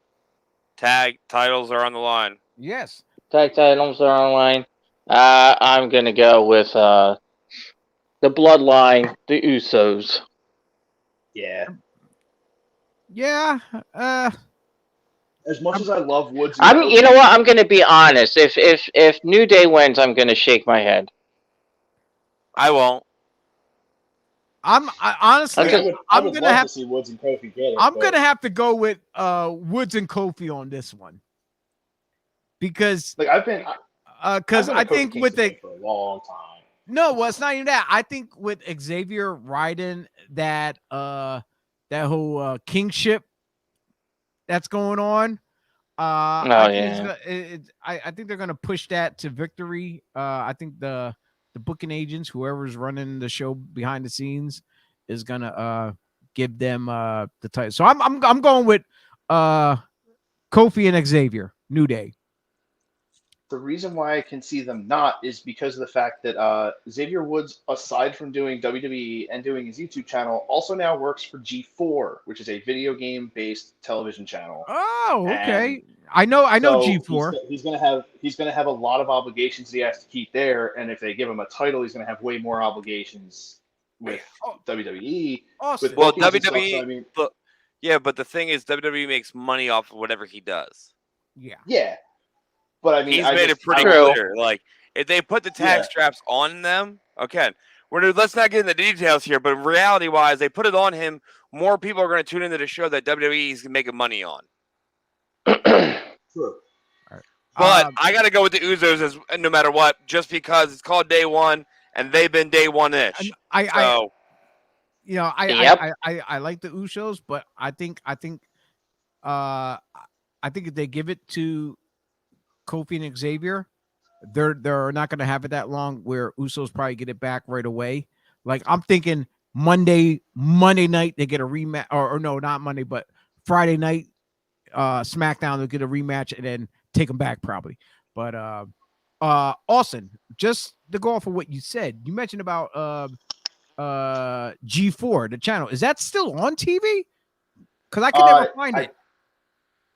Tag titles are on the line. Yes. Tag titles are online. I'm gonna go with the Bloodline, the Usos. Yeah. Yeah. As much as I love Woods, You know what? I'm gonna be honest. If New Day wins, I'm gonna shake my head. I won't. Honestly, I would gonna love have to see Woods and Kofi get it. I'm but- gonna have to go with Woods and Kofi on this one because like I've been because I've been I a Kofi think with Kingston the fan for a long time. no, well, it's not even that. I think with Xavier riding that whole kingship that's going on. I think I think they're gonna push that to victory. I think the booking agents, whoever's running the show behind the scenes, is gonna give them the title. So I'm going with Kofi and Xavier, New Day. The reason why I can see them not is because of the fact that Xavier Woods, aside from doing WWE and doing his YouTube channel, also now works for G4, which is a video game based television channel. Oh, okay. And I know so G4. He's gonna have a lot of obligations that he has to keep there, and if they give him a title, he's gonna have way more obligations with WWE. Awesome. Well, bookings and stuff, WWE. so, I mean, Yeah, but the thing is, WWE makes money off of whatever he does. yeah. But I mean, He's made it pretty True. clear. Like, if they put the tag straps on them, okay. Let's not get into the details here, but reality-wise, they put it on him. More people are going to tune into the show that WWE is making money on. True. But I got to go with the Usos as no matter what, just because it's called Day One and they've been Day One-ish. I Yep. I like the Usos, but I think if they give it to Kofi and Xavier, they're not going to have it that long. Where Usos probably get it back right away. Like I'm thinking Monday night they get a rematch, or no, not Monday, but Friday night, SmackDown they'll get a rematch and then take them back probably. But Austin, just to go off of what you said, you mentioned about G4, the channel. Is that still on TV? Because I can never find it.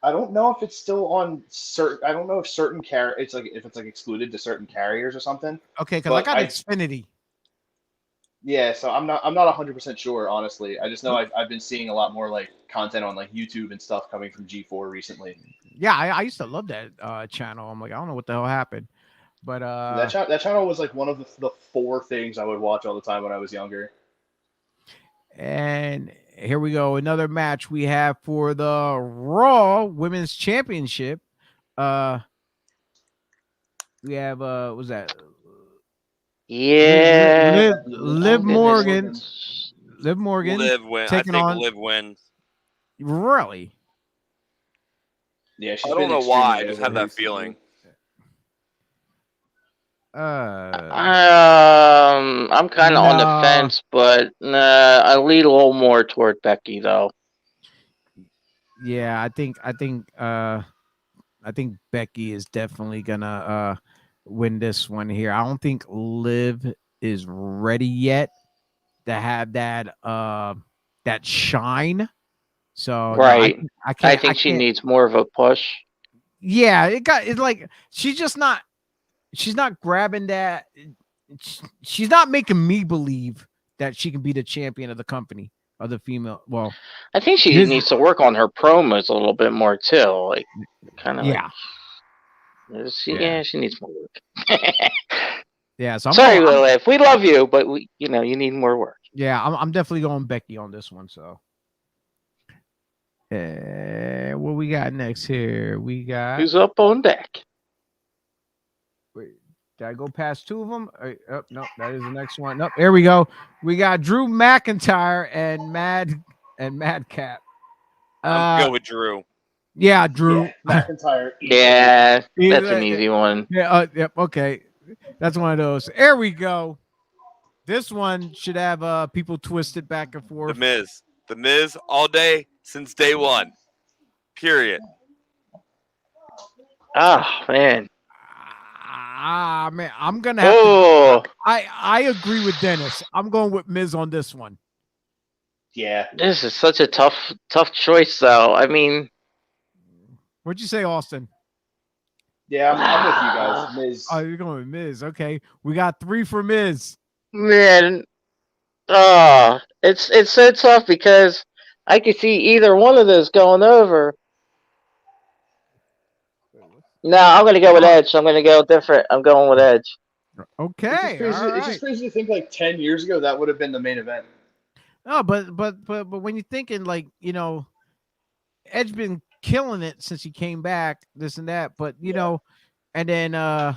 I don't know if it's still on certain. I don't know if certain it's excluded to certain carriers or something. Okay, because I but got Xfinity. Yeah, so I'm not 100% sure, honestly. I just know I've been seeing a lot more like content on like YouTube and stuff coming from G4 recently. Yeah, I used to love that channel. I'm like, I don't know what the hell happened, but that channel was like one of the 4 things I would watch all the time when I was younger. And here we go, another match we have for the Raw Women's Championship. We have what's that? Yeah. Liv Morgan. Liv Morgan. Liv win. I think Liv wins. Really? Yeah, I don't know why. I just have that feeling. I'm kind of on the fence, but I lead a little more toward Becky though. Yeah, I think Becky is definitely gonna win this one here. I don't think Liv is ready yet to have that that shine. So right, no, I think she needs more of a push. Yeah, it's like she's not grabbing that. She's not making me believe that she can be the champion of the company of the female. Well, I think she needs to work on her promos a little bit more too. Like, kind of. Yeah. She needs more work. Yeah. So sorry, Liv. We love you, but you need more work. Yeah, I'm definitely going Becky on this one. So, what we got next here? We got who's up on deck? Wait, did I go past 2 of them? Oh, no, that is the next one. Nope, there we go. We got Drew McIntyre and Madcap. I'm good with Drew. Yeah, Drew McIntyre. Yeah, that's an easy one. Yeah. Yep. Okay, that's one of those. There we go. This one should have people twisted back and forth. The Miz, all day since day one. Period. Oh man. Man, I'm gonna have to, I agree with Dennis. I'm going with Miz on this one. Yeah. This is such a tough choice though. I mean, what'd you say, Austin? Yeah, I'm with you guys. Miz. Oh, you're going with Miz. Okay. We got 3 for Miz. Man. It's so tough because I could see either one of those going over. No, I'm gonna go with Edge. I'm gonna go different. I'm going with Edge. Okay. It's just crazy to think like 10 years ago that would have been the main event. No, but when you're thinking like, Edge been killing it since he came back, this and that, but and then the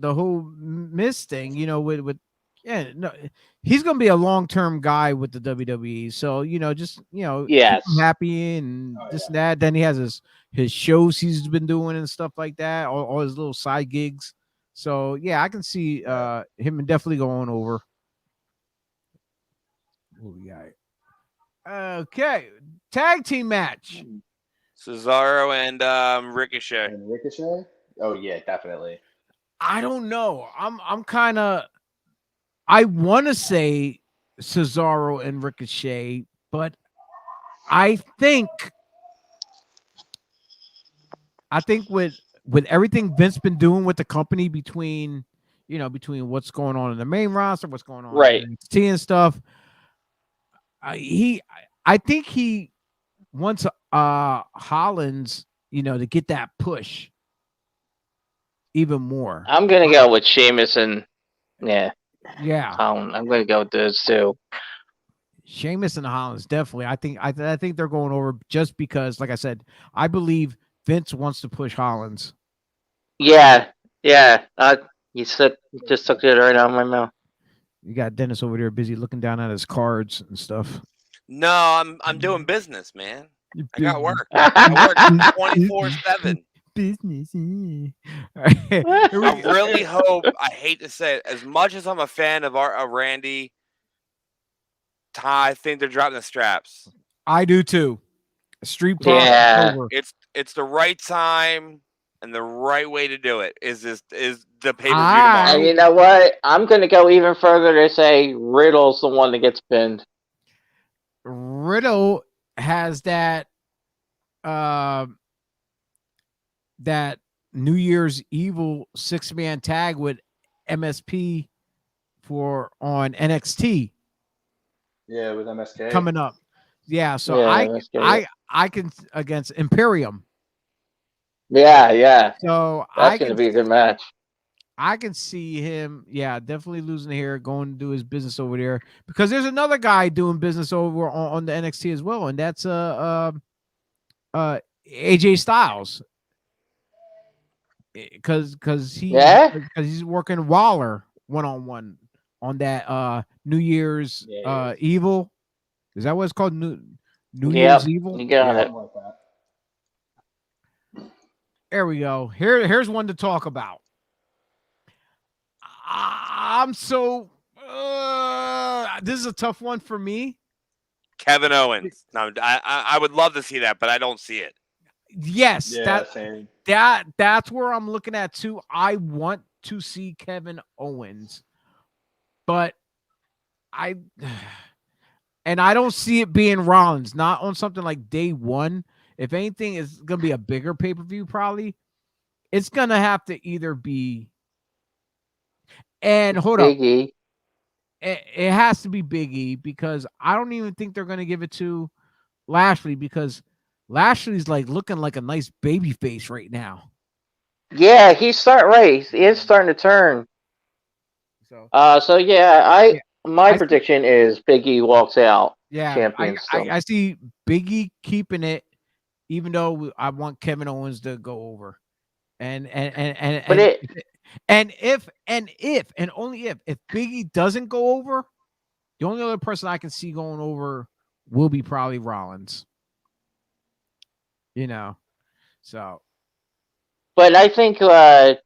whole Miz thing, with he's gonna be a long-term guy with the WWE. So just yes, keep him happy and this and that. Then he has his shows he's been doing and stuff like that, all his little side gigs. So yeah, I can see him definitely going over. What we got? Okay, tag team match. Cesaro and Ricochet. And Ricochet? Oh yeah, definitely. I don't know. I'm kind of. I want to say Cesaro and Ricochet, but I think with everything Vince been doing with the company between what's going on in the main roster, what's going on in NXT and stuff, I think he wants Hollins, to get that push even more. I'm gonna go with Sheamus and yeah. I'm gonna go with those two. Sheamus and Hollins, definitely. I think they're going over just because, like I said, I believe Vince wants to push Hollins. Yeah. You just took it right out of my mouth. You got Dennis over there busy looking down at his cards and stuff. No, I'm doing business, man. I got work. I work 24/7. Business. I really hope. I hate to say it, as much as I'm a fan of Randy, I think they're dropping the straps. I do too. Street Profits over. It's the right time, And the right way to do it is the pay-per-view I- tomorrow. And you know what? I'm going to go even further to say Riddle's the one that gets pinned. Riddle has that that New Year's Evil 6-man tag with MSP on NXT Yeah, with MSK. coming up. Yeah, so Yeah, MSK. I can against Imperium. Yeah. So That's going to be a good match. I can see him, definitely losing here, going to do his business over there, because there's another guy doing business over on the NXT as well, and that's AJ Styles, because he's working Waller 1-on-1 on that New Year's Evil. Is that what it's called? New Year's Evil. You got it. Like that. There we go. Here's one to talk about. I'm so this is a tough one for me. Kevin Owens. Now, I would love to see that, but I don't see it. Yes, Same. that's where I'm looking at too. I want to see Kevin Owens, but I don't see it being Rollins, not on something like day one. If anything, it's gonna be a bigger pay-per-view, probably. It's gonna have to either be, and hold Big up, E. it has to be Big E, because I don't even think they're gonna give it to Lashley, because Lashley's like looking like a nice baby face right now. Yeah, he's starting right. He is starting to turn. So My prediction is Big E walks out. Champion. I see Big E keeping it, even though I want Kevin Owens to go over. And if only if Big E doesn't go over, the only other person I can see going over will be probably Rollins. So. But I think the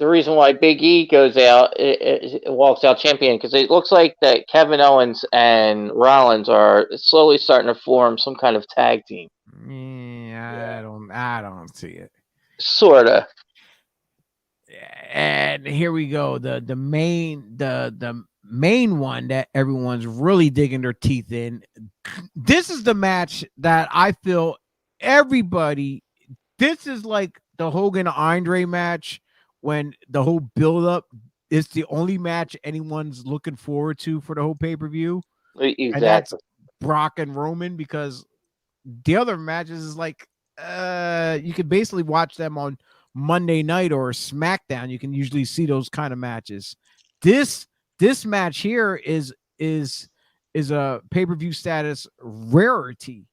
reason why Big E goes out, it walks out champion, because it looks like that Kevin Owens and Rollins are slowly starting to form some kind of tag team. I don't see it. Sorta. And here we go. The main one that everyone's really digging their teeth in. This is the match that I feel everybody. This is like the Hogan Andre match, when the whole build up. It's the only match anyone's looking forward to for the whole pay-per-view. Exactly. And that's Brock and Roman, because the other matches is like you could basically watch them on Monday night or SmackDown. You can usually see those kind of matches. This match here is a pay-per-view status rarity,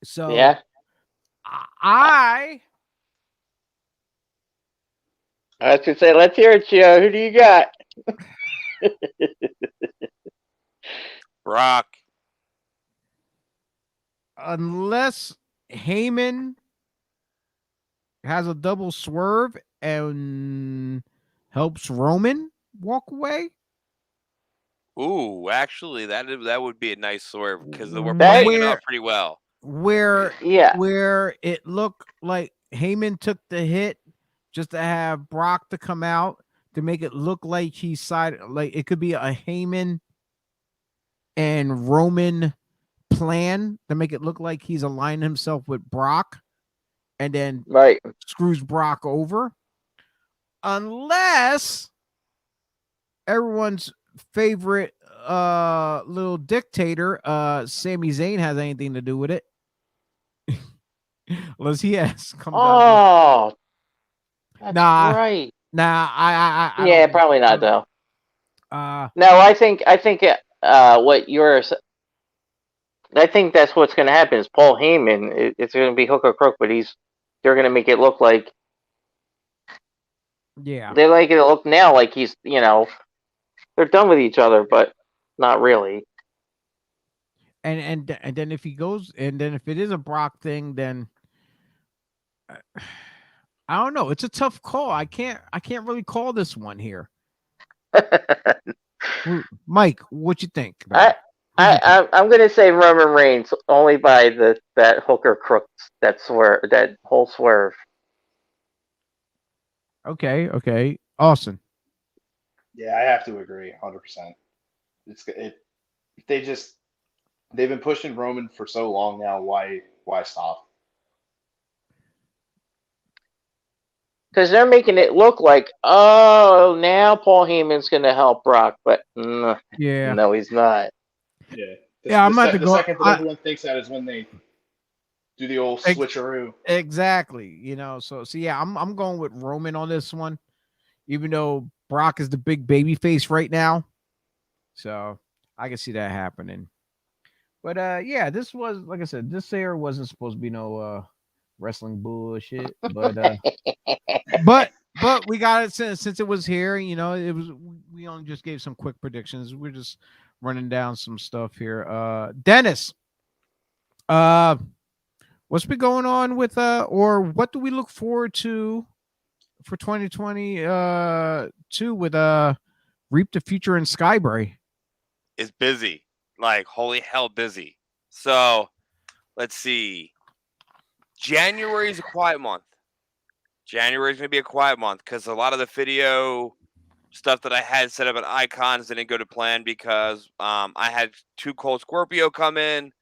So yeah. I was gonna say, let's hear it, Joe. Who do you got? Brock. Unless Heyman has a double swerve and helps Roman walk away. Ooh, actually, that would be a nice swerve, because we're That- playing it off pretty well. Where it looked like Heyman took the hit just to have Brock to come out, to make it look like he's side, like it could be a Heyman and Roman plan to make it look like he's aligning himself with Brock, and then screws Brock over. Unless everyone's favorite little dictator, Sami Zayn, has anything to do with it. Unless he has come down. That's right. Nah, I yeah, probably not though. No, I think what you're. I think that's what's going to happen. Is Paul Heyman? It's going to be hook or crook, but they're going to make it look like. Yeah. They like it to look now like he's, they're done with each other, but not really. And then if he goes, and then if it is a Brock thing, then I don't know. It's a tough call. I can't really call this one here. Mike, what you think? I'm gonna say Roman Reigns only by that hooker crook that whole swerve. Okay. Austin. Yeah, I have to agree, 100%. They just they've been pushing Roman for so long now. Why stop? Because they're making it look like, oh, now Paul Heyman's gonna help Brock, but Yeah. no, he's not. Yeah, I'm about to the go. second that everyone thinks that is when they do the old switcheroo. Exactly. So yeah, I'm going with Roman on this one, even though Brock is the big baby face right now. So I can see that happening. But yeah, this was, like I said, this here wasn't supposed to be no wrestling bullshit. But we got it since it was here. It was, we only just gave some quick predictions. We're just running down some stuff here. Dennis, what's been going on with or what do we look forward to for 2022 with Reap the Future and Skybray? Is busy, like holy hell busy. So let's see. January is a quiet month. January is going to be a quiet month because a lot of the video stuff that I had set up at Icons didn't go to plan because I had 2 Cold Scorpio come in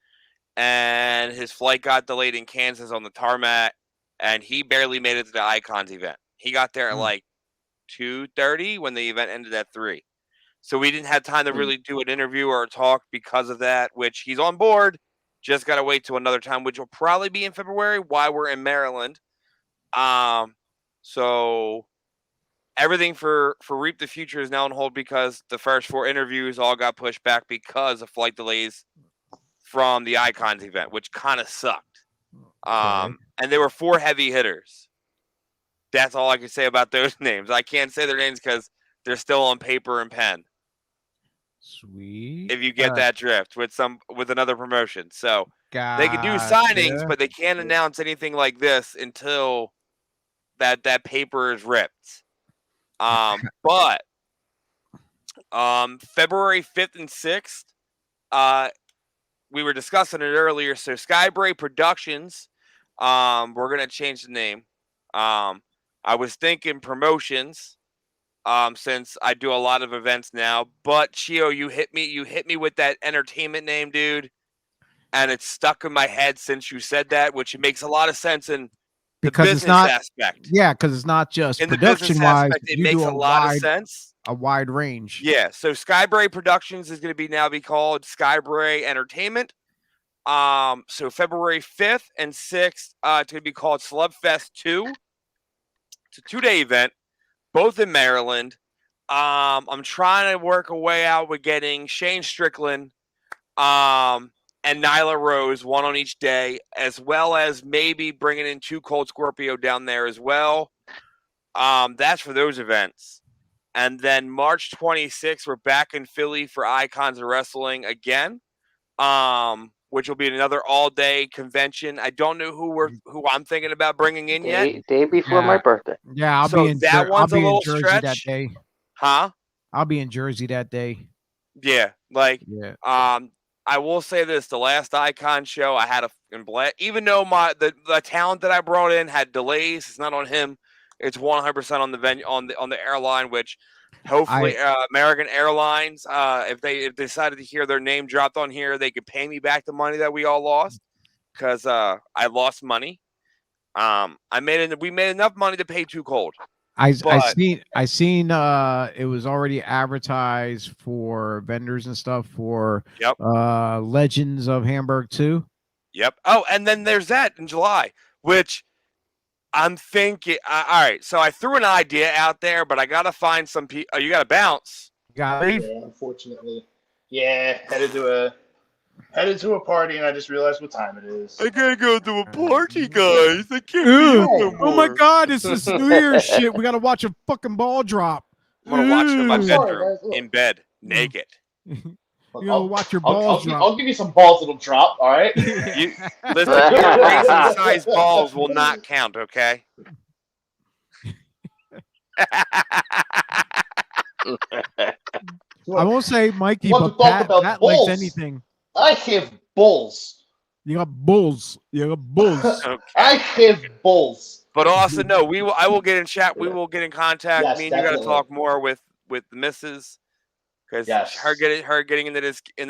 and his flight got delayed in Kansas on the tarmac and he barely made it to the Icons event. He got there at like 2:30 when the event ended at 3. So we didn't have time to really do an interview or a talk because of that, which he's on board. Just got to wait till another time, which will probably be in February while we're in Maryland. So everything for Reap the Future is now on hold because the first 4 interviews all got pushed back because of flight delays from the Icons event, which kind of sucked. And there were 4 heavy hitters. That's all I can say about those names. I can't say their names because they're still on paper and pen. Sweet. If you get that drift with another promotion. So they can do signings, but they can't announce anything like this until that paper is ripped. But February 5th and 6th, we were discussing it earlier. So Skybray Productions, we're gonna change the name. I was thinking promotions. Since I do a lot of events now, but Chio, you hit me with that entertainment name, dude, and it's stuck in my head since you said that, which it makes a lot of sense in the business aspect. Yeah, because it's not just in production the wise. Aspect, it makes a lot of sense. A wide range. Yeah, so Skybray Productions is going to be called Skybray Entertainment. So February 5th and 6th, it's going to be called Slubfest 2. It's a 2-day event. Both in Maryland. I'm trying to work a way out with getting Shane Strickland and Nyla Rose, 1 on each day, as well as maybe bringing in 2 Cold Scorpio down there as well. That's for those events. And then March 26th, we're back in Philly for Icons of Wrestling again, which will be another all-day convention. I don't know who I'm thinking about bringing in yet. Day before my birthday. Yeah, I'll be in Jersey stretch. that day. Huh? I'll be in Jersey that day. Yeah, I will say this: the last Icon show, I had a fucking blast. Even though the talent that I brought in had delays, it's not on him. It's 100% on the venue, on the airline. Which hopefully American Airlines, if they decided to hear their name dropped on here, they could pay me back the money that we all lost because I lost money. We made enough money to pay Too Cold. I seen it was already advertised for vendors and stuff for Legends of Hamburg 2. Yep. Oh, and then there's that in July, which I'm thinking. All right, so I threw an idea out there, but I gotta find some people. Oh, you gotta bounce. Gotta leave. Yeah, unfortunately. Yeah, headed to a party, and I just realized what time it is. I gotta go to a party, guys. I can't be no more. Oh my God, it's this New Year's shit. We gotta watch a fucking ball drop. I'm gonna watch it in my bedroom, in bed, naked. You know, watch your balls drop. I'll give you some balls that'll drop, all right? Listen, your racing-sized balls will not count, okay? I won't say Mikey, Want to but talk about Pat likes bulls? anything. I have bulls. You got bulls. You got bulls. Okay. I have bulls. But Austin, no, I will get in chat. We will get in contact. Yes, Me and you got to definitely. talk more with the missus. Because Yes. her getting into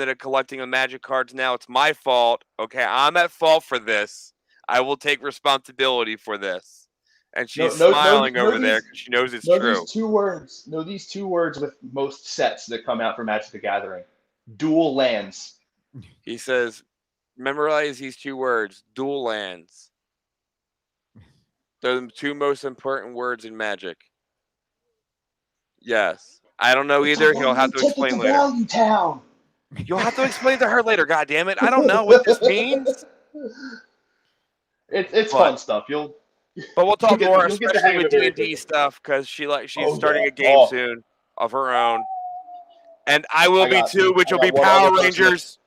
the collecting of Magic cards now, it's my fault. Okay, I'm at fault for this. I will take responsibility for this. And she's smiling over there because she knows it's true. These two words. Know these two words with most sets that come out for Magic the Gathering. Dual lands. He says, memorize these two words: dual lands. They're the two most important words in Magic. Yes. I don't know either. He'll have to explain later. Value Town. You'll have to explain to her later. God damn it! I don't know what this means. It's fun stuff. But we'll talk more, you'll get the especially hang with of it very D&D quickly. stuff, because she's Oh, starting yeah. a game Oh. soon of her own, and I will I be got- too, which I will be got one Power other person Rangers.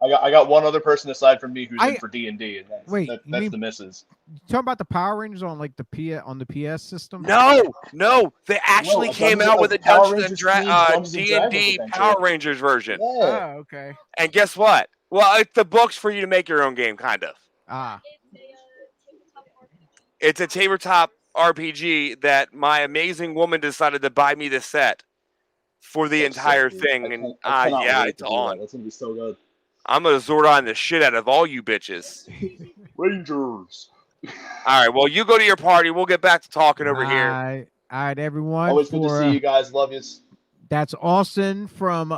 I got one other person aside from me who's in for D&D, and that's, Wait, you that's mean- the missus. You talking about the Power Rangers on like the PS system? No, they actually came out with a Power Dungeons and Dragons D&D adventure. Power Rangers version. Yeah. Oh, okay. And guess what? Well, it's the books for you to make your own game, kind of. Ah. It's a tabletop RPG that my amazing woman decided to buy me the set for the That's so entire cool. thing, and I cannot yeah, wait it's to do that. on. That's gonna be so good. I'm gonna Zordon the shit out of all you bitches. Rangers. All right, well, you go to your party. We'll get back to talking over here. All right, everyone. Always good to see you guys. Love yous. That's Austin from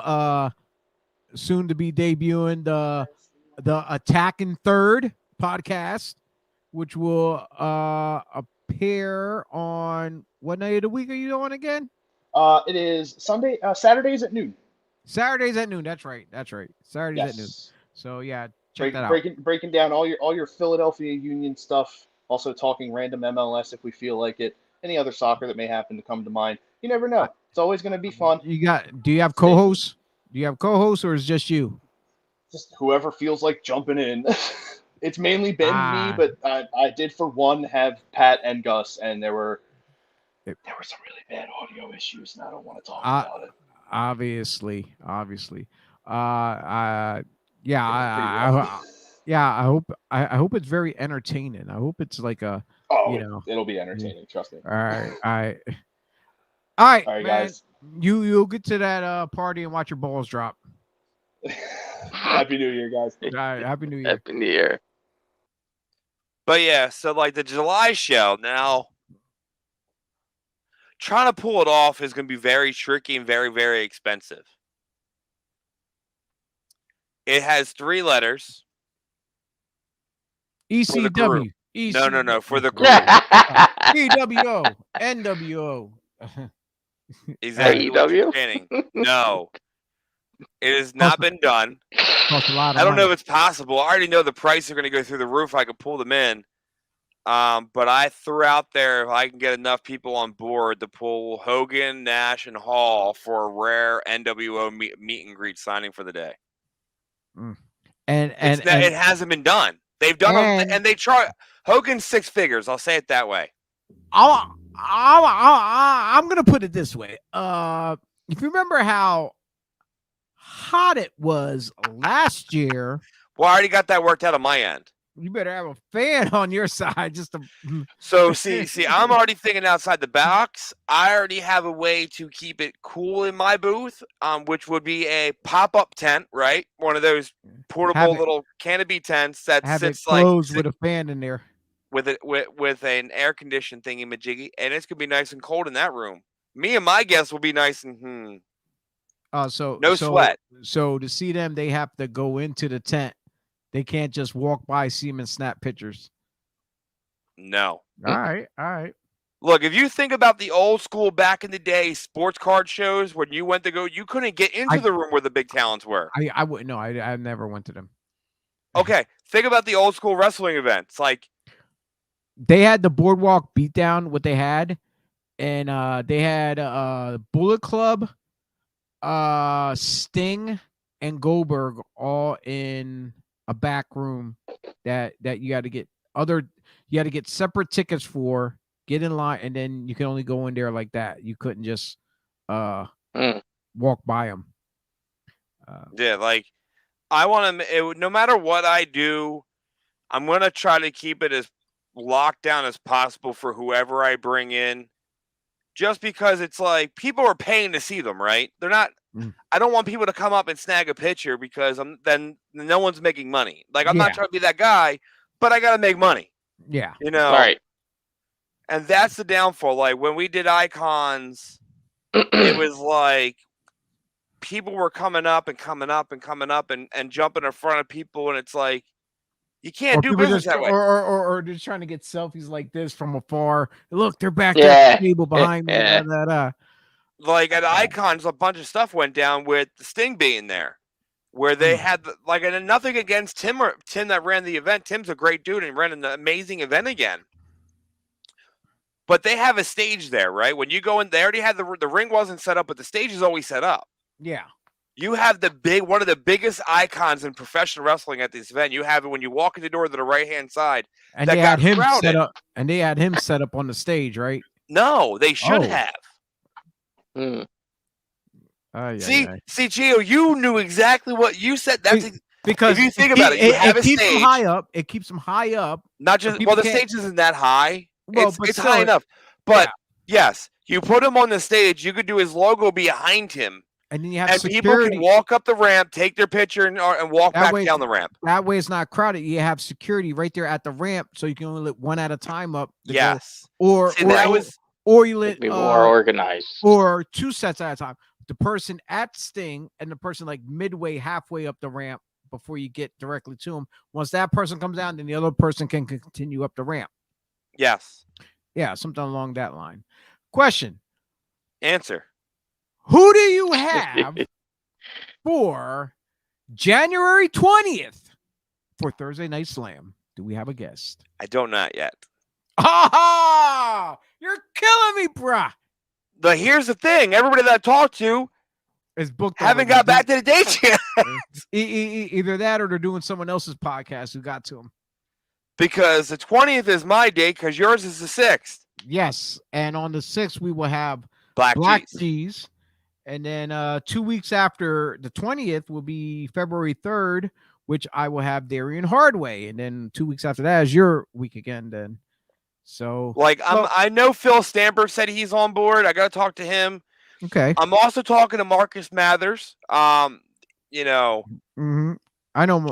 soon to be debuting the Attacking Third podcast, which will appear on what night of the week are you on again? It is Saturdays at noon. Saturdays at noon. That's right. Saturdays at noon. Yes. So yeah, check that out. Breaking down all your Philadelphia Union stuff. Also talking random MLS if we feel like it. Any other soccer that may happen to come to mind. You never know. It's always going to be fun. Do you have co-hosts? Do you have co-hosts or is it just you? Just whoever feels like jumping in. It's mainly been me, but I did for one have Pat and Gus, and there were some really bad audio issues, and I don't want to talk about it. Obviously. I hope it's very entertaining. I hope it's like a it'll be entertaining, trust me. All right, man. Guys. You'll get to that party and watch your balls drop. Happy New Year, guys. All right, Happy New Year. Happy New Year. But yeah, so like the July show now, trying to pull it off is going to be very tricky and very, very expensive. It has 3 letters. ECW. No, for the group. EWO. NWO. Exactly. What you're saying. No. It has not been done. Cost a lot of I don't know money. if it's possible. I already know the prices are going to go through the roof. I could pull them in. But I threw out there if I can get enough people on board to pull Hogan, Nash, and Hall for a rare NWO meet and greet signing for the day. And it hasn't been done. They've done them, and they try. Hogan's 6 figures. I'll say it that way. I'm gonna put it this way. If you remember how hot it was last year, well, I already got that worked out on my end. You better have a fan on your side just to. So see, I'm already thinking outside the box. I already have a way to keep it cool in my booth, which would be a pop-up tent, right? One of those portable little canopy tents that sits closed with a fan in there, with an air conditioned thingy majiggy, and it's gonna be nice and cold in that room. Me and my guests will be nice and no sweat. So to see them, they have to go into the tent. They can't just walk by, see them, and snap pictures. No. All right. Look, if you think about the old school back in the day sports card shows when you went to go, you couldn't get into the room where the big talents were. I wouldn't know. I never went to them. Okay, think about the old school wrestling events. Like they had the Boardwalk Beatdown, what they had, and they had Bullet Club, Sting, and Goldberg all in a back room that you got to get separate tickets for, get in line, and then you can only go in there like that. You couldn't just walk by them. Yeah, like I want to. No matter what I do, I'm gonna try to keep it as locked down as possible for whoever I bring in. Just because it's like people are paying to see them, right? They're not. I don't want people to come up and snag a picture because then no one's making money. Like I'm not trying to be that guy, but I gotta make money. Yeah. You know. Right. And that's the downfall. Like when we did icons, it was like people were coming up and jumping in front of people, and it's like you can't do business that way. Or just trying to get selfies like this from afar. Look, they're back Yeah. at the table behind me. Yeah. Like at Icons, a bunch of stuff went down with the Sting being there, where they had and nothing against Tim that ran the event. Tim's a great dude and ran an amazing event again. But they have a stage there, right? When you go in, they already had the ring wasn't set up, but the stage is always set up. Yeah. You have one of the biggest icons in professional wrestling at this event. You have it when you walk in the door to the right-hand side. And they had him set up. And they had him set up on the stage, right? No, they should have. See, Gio, you knew exactly what you said. That's because if you think about it, you have a keeps stage. Them high up. It keeps them high up. Not just the stage isn't that high. Well, it's high enough. But yes, you put him on the stage. You could do his logo behind him. And then you have security. People can walk up the ramp, take their picture, and walk back down the ramp. That way, it's not crowded. You have security right there at the ramp, so you can only let one at a time up. Yes, or you let be more organized, or two sets at a time. The person at Sting and the person like midway, halfway up the ramp before you get directly to him. Once that person comes down, then the other person can continue up the ramp. Yes. Yeah, something along that line. Question. Answer. Who do you have for January 20th for Thursday Night Slam? Do we have a guest? I don't know yet. Oh, you're killing me, bruh. But here's the thing. Everybody that I talked to is booked. Haven't got back to the dates yet. Either that or they're doing someone else's podcast who got to them. Because the 20th is my date because yours is the 6th. Yes. And on the 6th, we will have Black G's. And then 2 weeks after the 20th will be February 3rd, which I will have Darian Hardway. And then 2 weeks after that is your week again then. So I know Phil Stamper said he's on board. I got to talk to him. Okay. I'm also talking to Marcus Mathers. Mm-hmm. I know.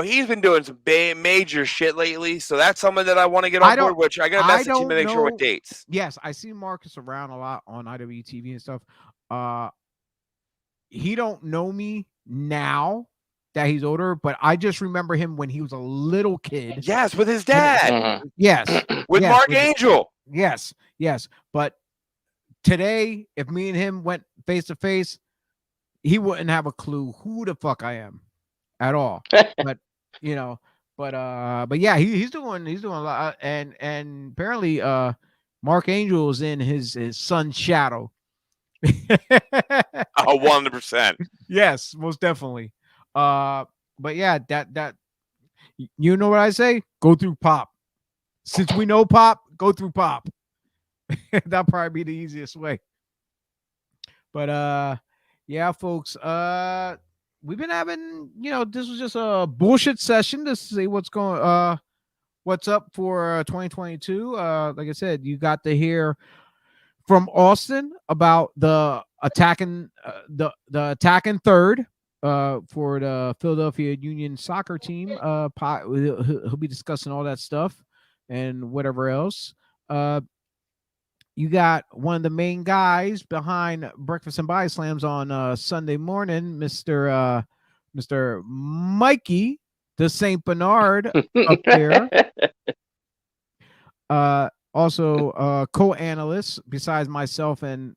He's been doing some major shit lately, so that's someone that I want to get on board. Which I got to message him to make sure what dates. Yes, I see Marcus around a lot on IWTV and stuff. He don't know me now that he's older, but I just remember him when he was a little kid. Yes, with his dad. Yes, with Mark Angel. Yes. But today, if me and him went face to face, he wouldn't have a clue who the fuck I am at all. But yeah, he's doing a lot, and apparently, Mark Angel is in his son's shadow. 100%. Yes, most definitely. But yeah, that you know what I say? Go through Pop. Since we know Pop, go through Pop. That'll probably be the easiest way. But yeah, folks. We've been having, this was just a bullshit session to see what's up for 2022. Like I said, you got to hear from Austin about the attacking third for the Philadelphia Union soccer team. He'll be discussing all that stuff and whatever else. You got one of the main guys behind Breakfast and Body Slams on Sunday morning, Mr. Mikey, the St. Bernard up there. Also, co-analysts besides myself and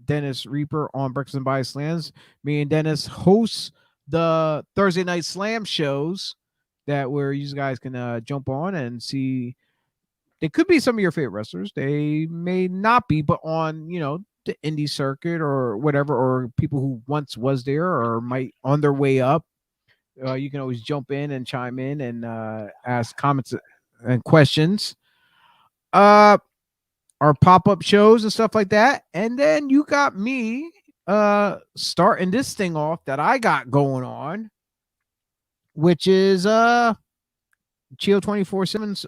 Dennis Reaper on Breakfast and Body Slams. Me and Dennis host the Thursday Night Slam shows where you guys can jump on and see. They could be some of your favorite wrestlers. They may not be, but on, the indie circuit or whatever, or people who once was there or might on their way up. You can always jump in and chime in and ask comments and questions. Our pop-up shows and stuff like that. And then you got me starting this thing off that I got going on, which is Chio 24/7's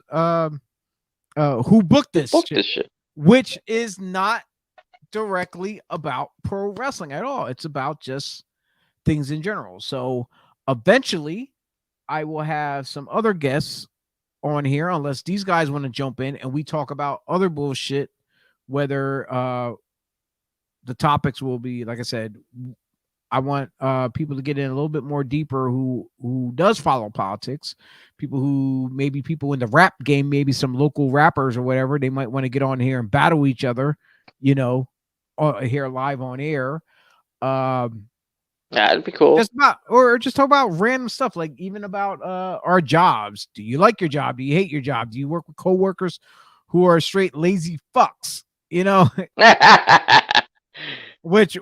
who booked this shit, which is not directly about pro wrestling at all. It's about just things in general. So eventually I will have some other guests on here, unless these guys want to jump in and we talk about other bullshit, whether the topics will be, like I said, I want people to get in a little bit more deeper who does follow politics, people who maybe people in the rap game, maybe some local rappers or whatever, they might want to get on here and battle each other, you know, here live on air. That'd be cool. Just talk about random stuff, like even about our jobs. Do you like your job? Do you hate your job? Do you work with coworkers who are straight lazy fucks? You know, which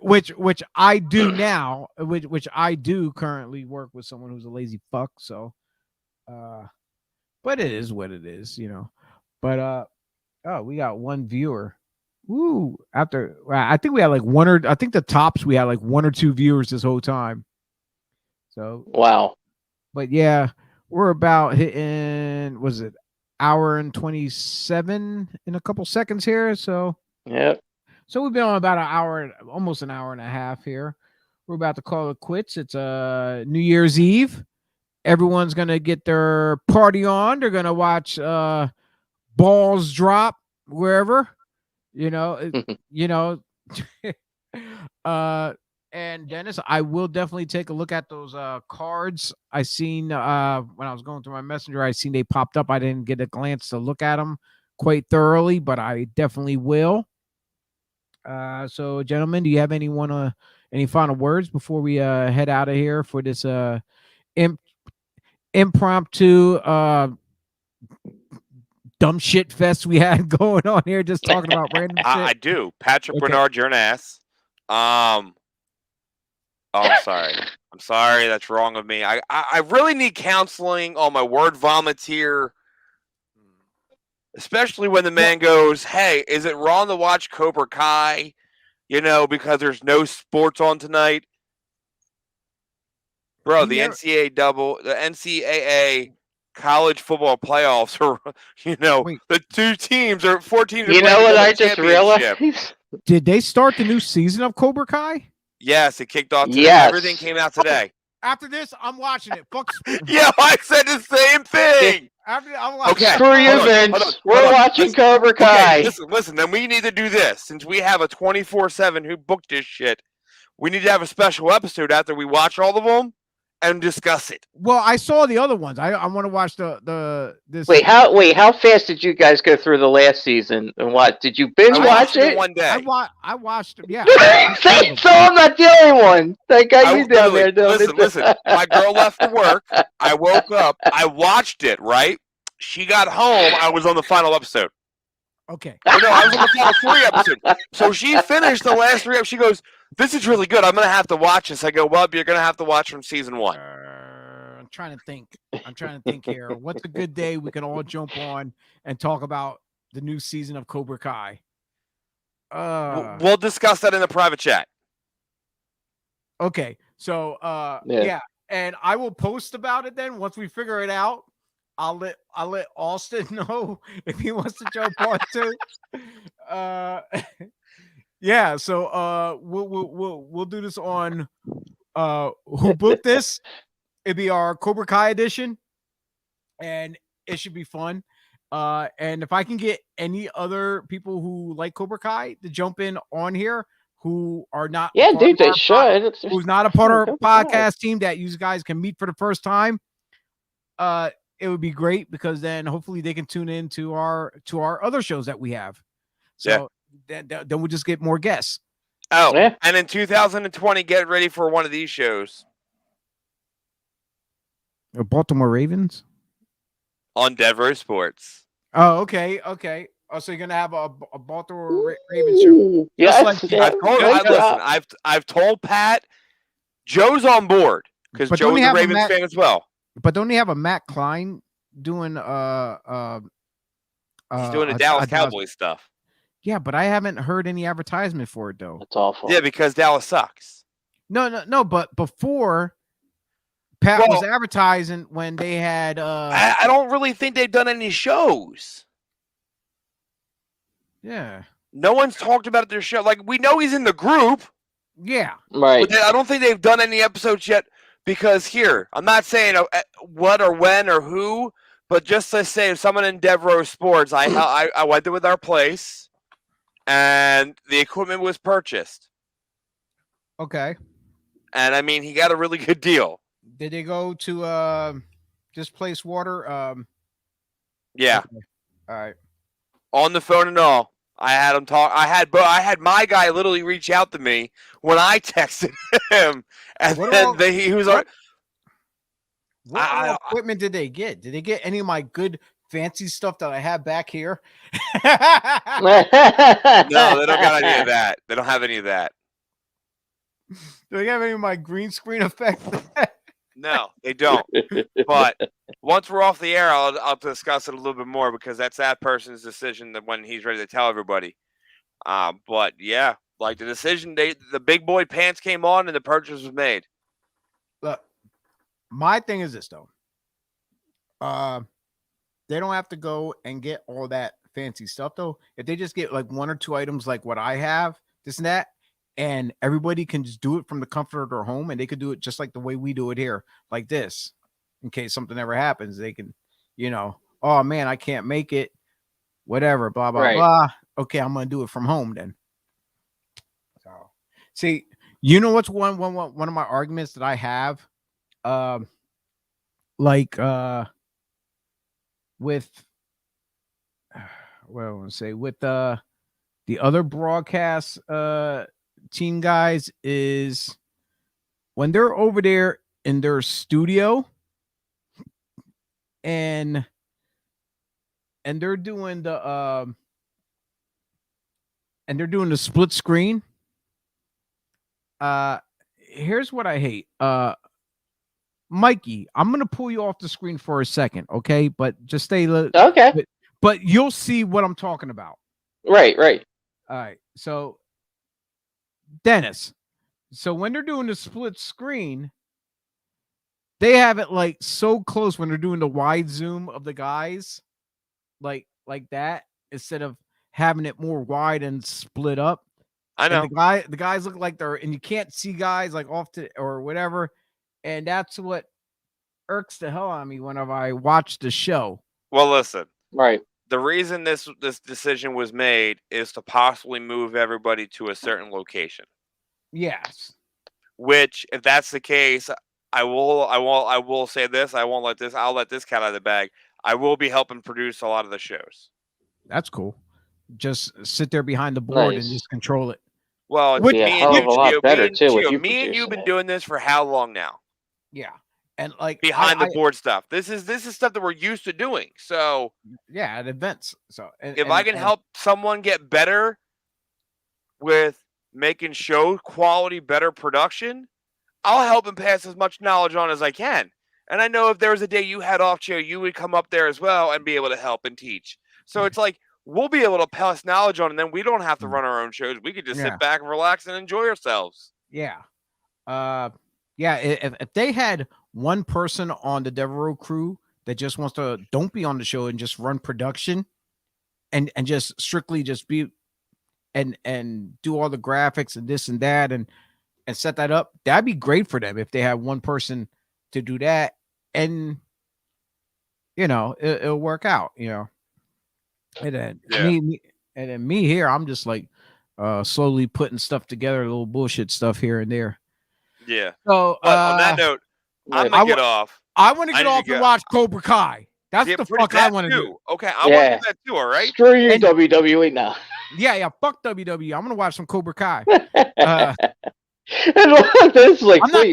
I do now, which I do currently work with someone who's a lazy fuck. So, but it is what it is, you know. But oh, we got one viewer. Woo! After I think we had like I think the tops we had like 1 or 2 viewers this whole time. So wow. But yeah, we're about hitting, was it hour and 27 in a couple seconds here? So yep. So we've been on about an hour, almost an hour and a half here. We're about to call it quits. It's New Year's Eve. Everyone's gonna get their party on. They're gonna watch balls drop wherever. You know, and Dennis, I will definitely take a look at those cards. I seen when I was going through my messenger, I seen they popped up. I didn't get a glance to look at them quite thoroughly, but I definitely will. So gentlemen, do you have any final words before we head out of here for this impromptu dumb shit fest we had going on here, just talking about random shit? I do. Patrick Bernard, you're an ass. Oh, I'm sorry. I'm sorry. That's wrong of me. I really need counseling on my word vomits here. Especially when the man goes, hey, is it wrong to watch Cobra Kai? You know, because there's no sports on tonight. Bro, the NCAA college football playoffs are, the 4 teams are. You know what I just realized? Did they start the new season of Cobra Kai? Yes, it kicked off today. Yes. Everything came out today. After this, I'm watching it. Fuck. Yeah, I said the same thing. After I'm watching. Okay. Screw you, Vince. We're watching Cobra Kai. Okay, listen. Then we need to do this. Since we have a 24/7 who booked this shit, we need to have a special episode after we watch all of them and discuss it. Well, I saw the other ones. I want to watch this. Wait, how fast did you guys go through the last season? And what did you binge watch it? One day. I watched it. Yeah. So I'm not the only one. That got you down there. Listen. My girl left for work. I woke up. I watched it. Right. She got home. I was on the final episode. Okay. No, I was on the final 3 episodes. So she finished the last 3 episodes. She goes, "This is really good. I'm gonna have to watch this." I go, "Well, you're gonna have to watch from season 1." I'm trying to think here. What's a good day we can all jump on and talk about the new season of Cobra Kai? We'll discuss that in the private chat. Okay. So yeah, and I will post about it then once we figure it out. I'll let Austin know if he wants to jump on too. Yeah, so we'll do this on who booked this. It'd be our Cobra Kai edition, and it should be fun. And if I can get any other people who like Cobra Kai to jump in on here who are not dude, they should. Who's not a part of our podcast team that you guys can meet for the first time, it would be great, because then hopefully they can tune in to our other shows that we have. So then we'll just get more guests. Oh, yeah. And in 2020, get ready for one of these shows. Baltimore Ravens on Devereaux Sports. Oh, okay. Oh, so you're gonna have a Baltimore Ravens show? Yes. I've told Pat, Joe's on board because Joe's a Ravens fan as well. But don't they have a Matt Klein doing he's doing the Dallas Cowboys stuff. Yeah, but I haven't heard any advertisement for it though. That's awful. Yeah, because Dallas sucks. No. But before Pat was advertising when they had. I don't really think they've done any shows. Yeah. No one's talked about their show. Like, we know he's in the group. Yeah. Right. But I don't think they've done any episodes yet because here, I'm not saying what or when or who, but just to say, if someone in Devereaux Sports, I went there with our place, and the equipment was purchased. Okay. And, I mean, he got a really good deal. Did they go to Displaced Water? Yeah. Okay. All right. On the phone and all. I had him talk. I had my guy literally reach out to me when I texted him, and then he was like, "What equipment did they get? Did they get any of my good fancy stuff that I have back here?" No, they don't got any of that. They don't have any of that. Do they have any of my green screen effects? No, they don't. But once we're off the air, I'll discuss it a little bit more because that's that person's decision that when he's ready to tell everybody. But yeah, like the decision, the big boy pants came on and the purchase was made. Look, my thing is this though. They don't have to go and get all that fancy stuff though. If they just get like one or two items like what I have, this and that, and everybody can just do it from the comfort of their home, and they could do it just like the way we do it here, like this. In case something ever happens, they can, oh man, I can't make it, whatever, blah blah blah. Okay, I'm gonna do it from home then. So, see, what's one of my arguments that I have, with, what I want to say with the other broadcast team guys is when they're over there in their studio and they're doing the split screen. Here's what I hate. Mikey, I'm gonna pull you off the screen for a second, okay? But just stay. Okay. But you'll see what I'm talking about. Right. All right. So, Dennis. So when they're doing the split screen, they have it like so close when they're doing the wide zoom of the guys, like that, instead of having it more wide and split up. I know. And the guys look like they're, and you can't see guys like off to or whatever. And that's what irks the hell out of me whenever I watch the show. Well, listen. Right. The reason this decision was made is to possibly move everybody to a certain location. Yes. Which, if that's the case, I will say this. I'll let this cat out of the bag. I will be helping produce a lot of the shows. That's cool. Just sit there behind the board and just control it. Well, it's me and you've been doing this for how long now? Yeah. And like behind the board stuff. This is stuff that we're used to doing. So yeah, at events. So if I can help someone get better with making show quality, better production, I'll help and pass as much knowledge on as I can. And I know if there was a day you had off, Joe, you would come up there as well and be able to help and teach. So it's like we'll be able to pass knowledge on, and then we don't have to run our own shows. We could just sit back and relax and enjoy ourselves. Yeah. Yeah. If they had one person on the Devereaux crew that just wants to don't be on the show and just run production and just strictly just be and do all the graphics and this and that and set that up, that'd be great for them if they have one person to do that, and it'll work out, and then me here, I'm just like slowly putting stuff together, a little bullshit stuff here and there. Yeah. So on that note, I'm gonna get off. I want to get off and watch Cobra Kai. That's the fuck I want to do. Okay, I want to do that too. All right. Screw you, WWE now. Yeah. Fuck WWE. I'm gonna watch some Cobra Kai. This is like, I'm not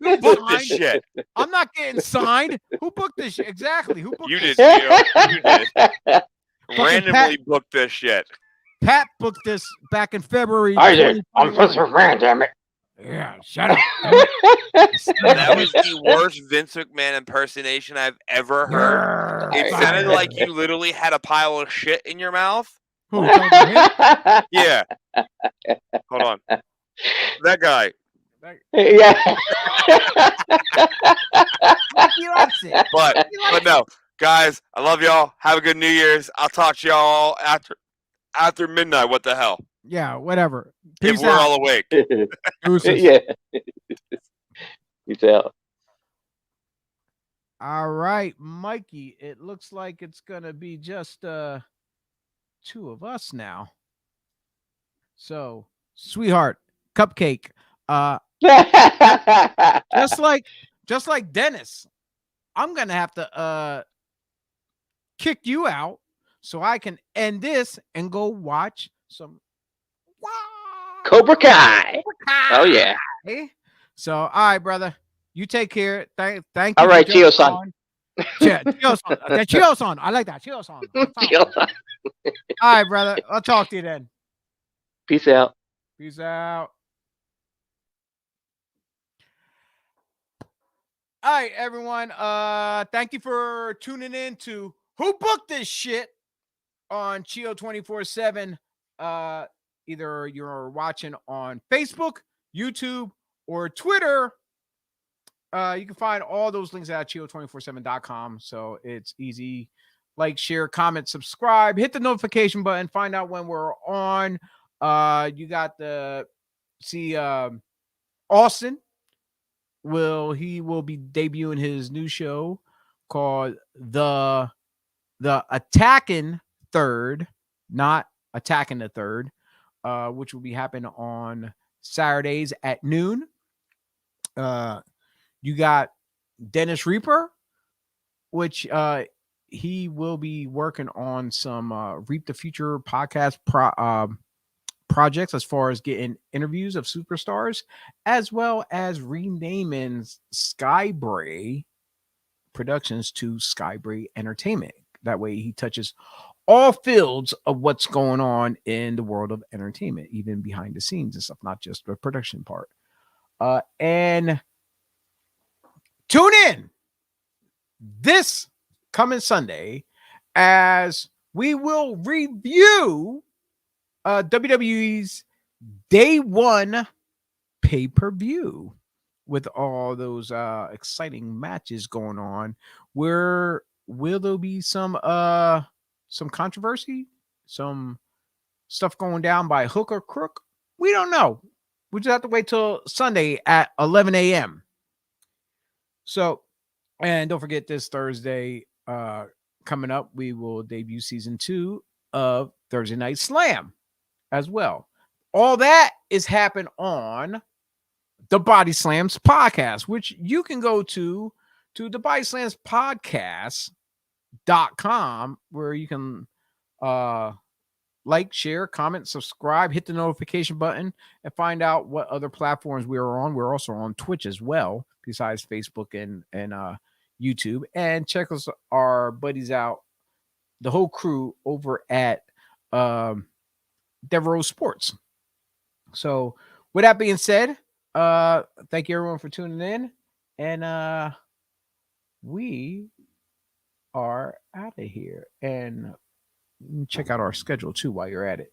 Who booked this shit? I'm not getting signed. Who booked this shit? Exactly. Who booked you this? You did. Randomly booked this shit. Pat booked this back in February. I did. I'm Mr. Rand, damn it. Yeah, shut up. That was the worst Vince McMahon impersonation I've ever heard. It sounded like you literally had a pile of shit in your mouth. Who? Talking about him? Yeah. Hold on. That guy. Yeah. He likes it. But no, guys, I love y'all. Have a good New Year's. I'll talk to y'all after midnight. What the hell? Yeah, whatever. If Peace we're out. all awake. Deuces. Yeah. Peace out. All right, Mikey. It looks like it's gonna be just two of us now. So, sweetheart, cupcake. Just like Dennis, I'm gonna have to kick you out so I can end this and go watch some Cobra Kai. Oh yeah. So, all right, brother. You take care. Thank you. All right, Chio-san. Chio-san. Chio-san. I like that. Chio-san. All right, brother. I'll talk to you then. Peace out. Peace out. All right, everyone. Thank you for tuning in to Who Booked This Shit on Chio 24/7. Either you're watching on Facebook, YouTube, or Twitter. You can find all those links at chio247.com. So it's easy. Like, share, comment, subscribe, hit the notification button, find out when we're on. You got the Austin. He will be debuting his new show called the Attacking Third, not Attacking the Third, which will be happening on Saturdays at noon. You got Dennis Reaper, which he will be working on some Reap the Future podcast projects as far as getting interviews of superstars, as well as renaming Skybray Productions to Skybray Entertainment. That way he touches all fields of what's going on in the world of entertainment, even behind the scenes and stuff, not just the production part. And tune in this coming Sunday as we will review WWE's Day 1 pay-per-view with all those exciting matches going on. Will there be some controversy, some stuff going down by hook or crook? We don't know. We just have to wait till Sunday at 11 a.m. So, and don't forget, this Thursday coming up, we will debut season 2 of Thursday Night Slam as well. All that is happening on the Body Slams podcast, which you can go to the Body Slams podcast.com, where you can like, share, comment, subscribe, hit the notification button, and find out what other platforms we are on. We're also on Twitch as well, besides Facebook and YouTube. And check our buddies out, the whole crew over at Devereaux Sports. So with that being said, thank you everyone for tuning in, and we are out of here. And check out our schedule too while you're at it.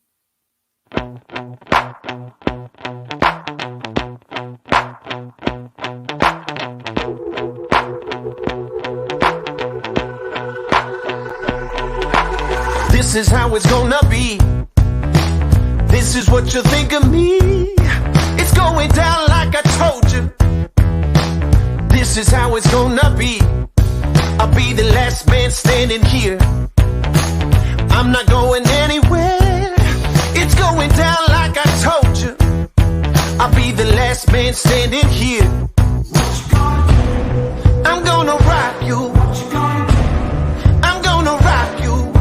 This is how it's gonna be. This is what you think of me. It's going down like I told you. This is how it's gonna be. I'll be the last man standing here. I'm not going anywhere. It's going down like I told you. I'll be the last man standing here. I'm gonna rock you. I'm gonna rock you.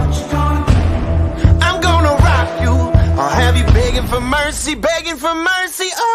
I'm gonna rock you. I'll have you begging for mercy, begging for mercy. Oh.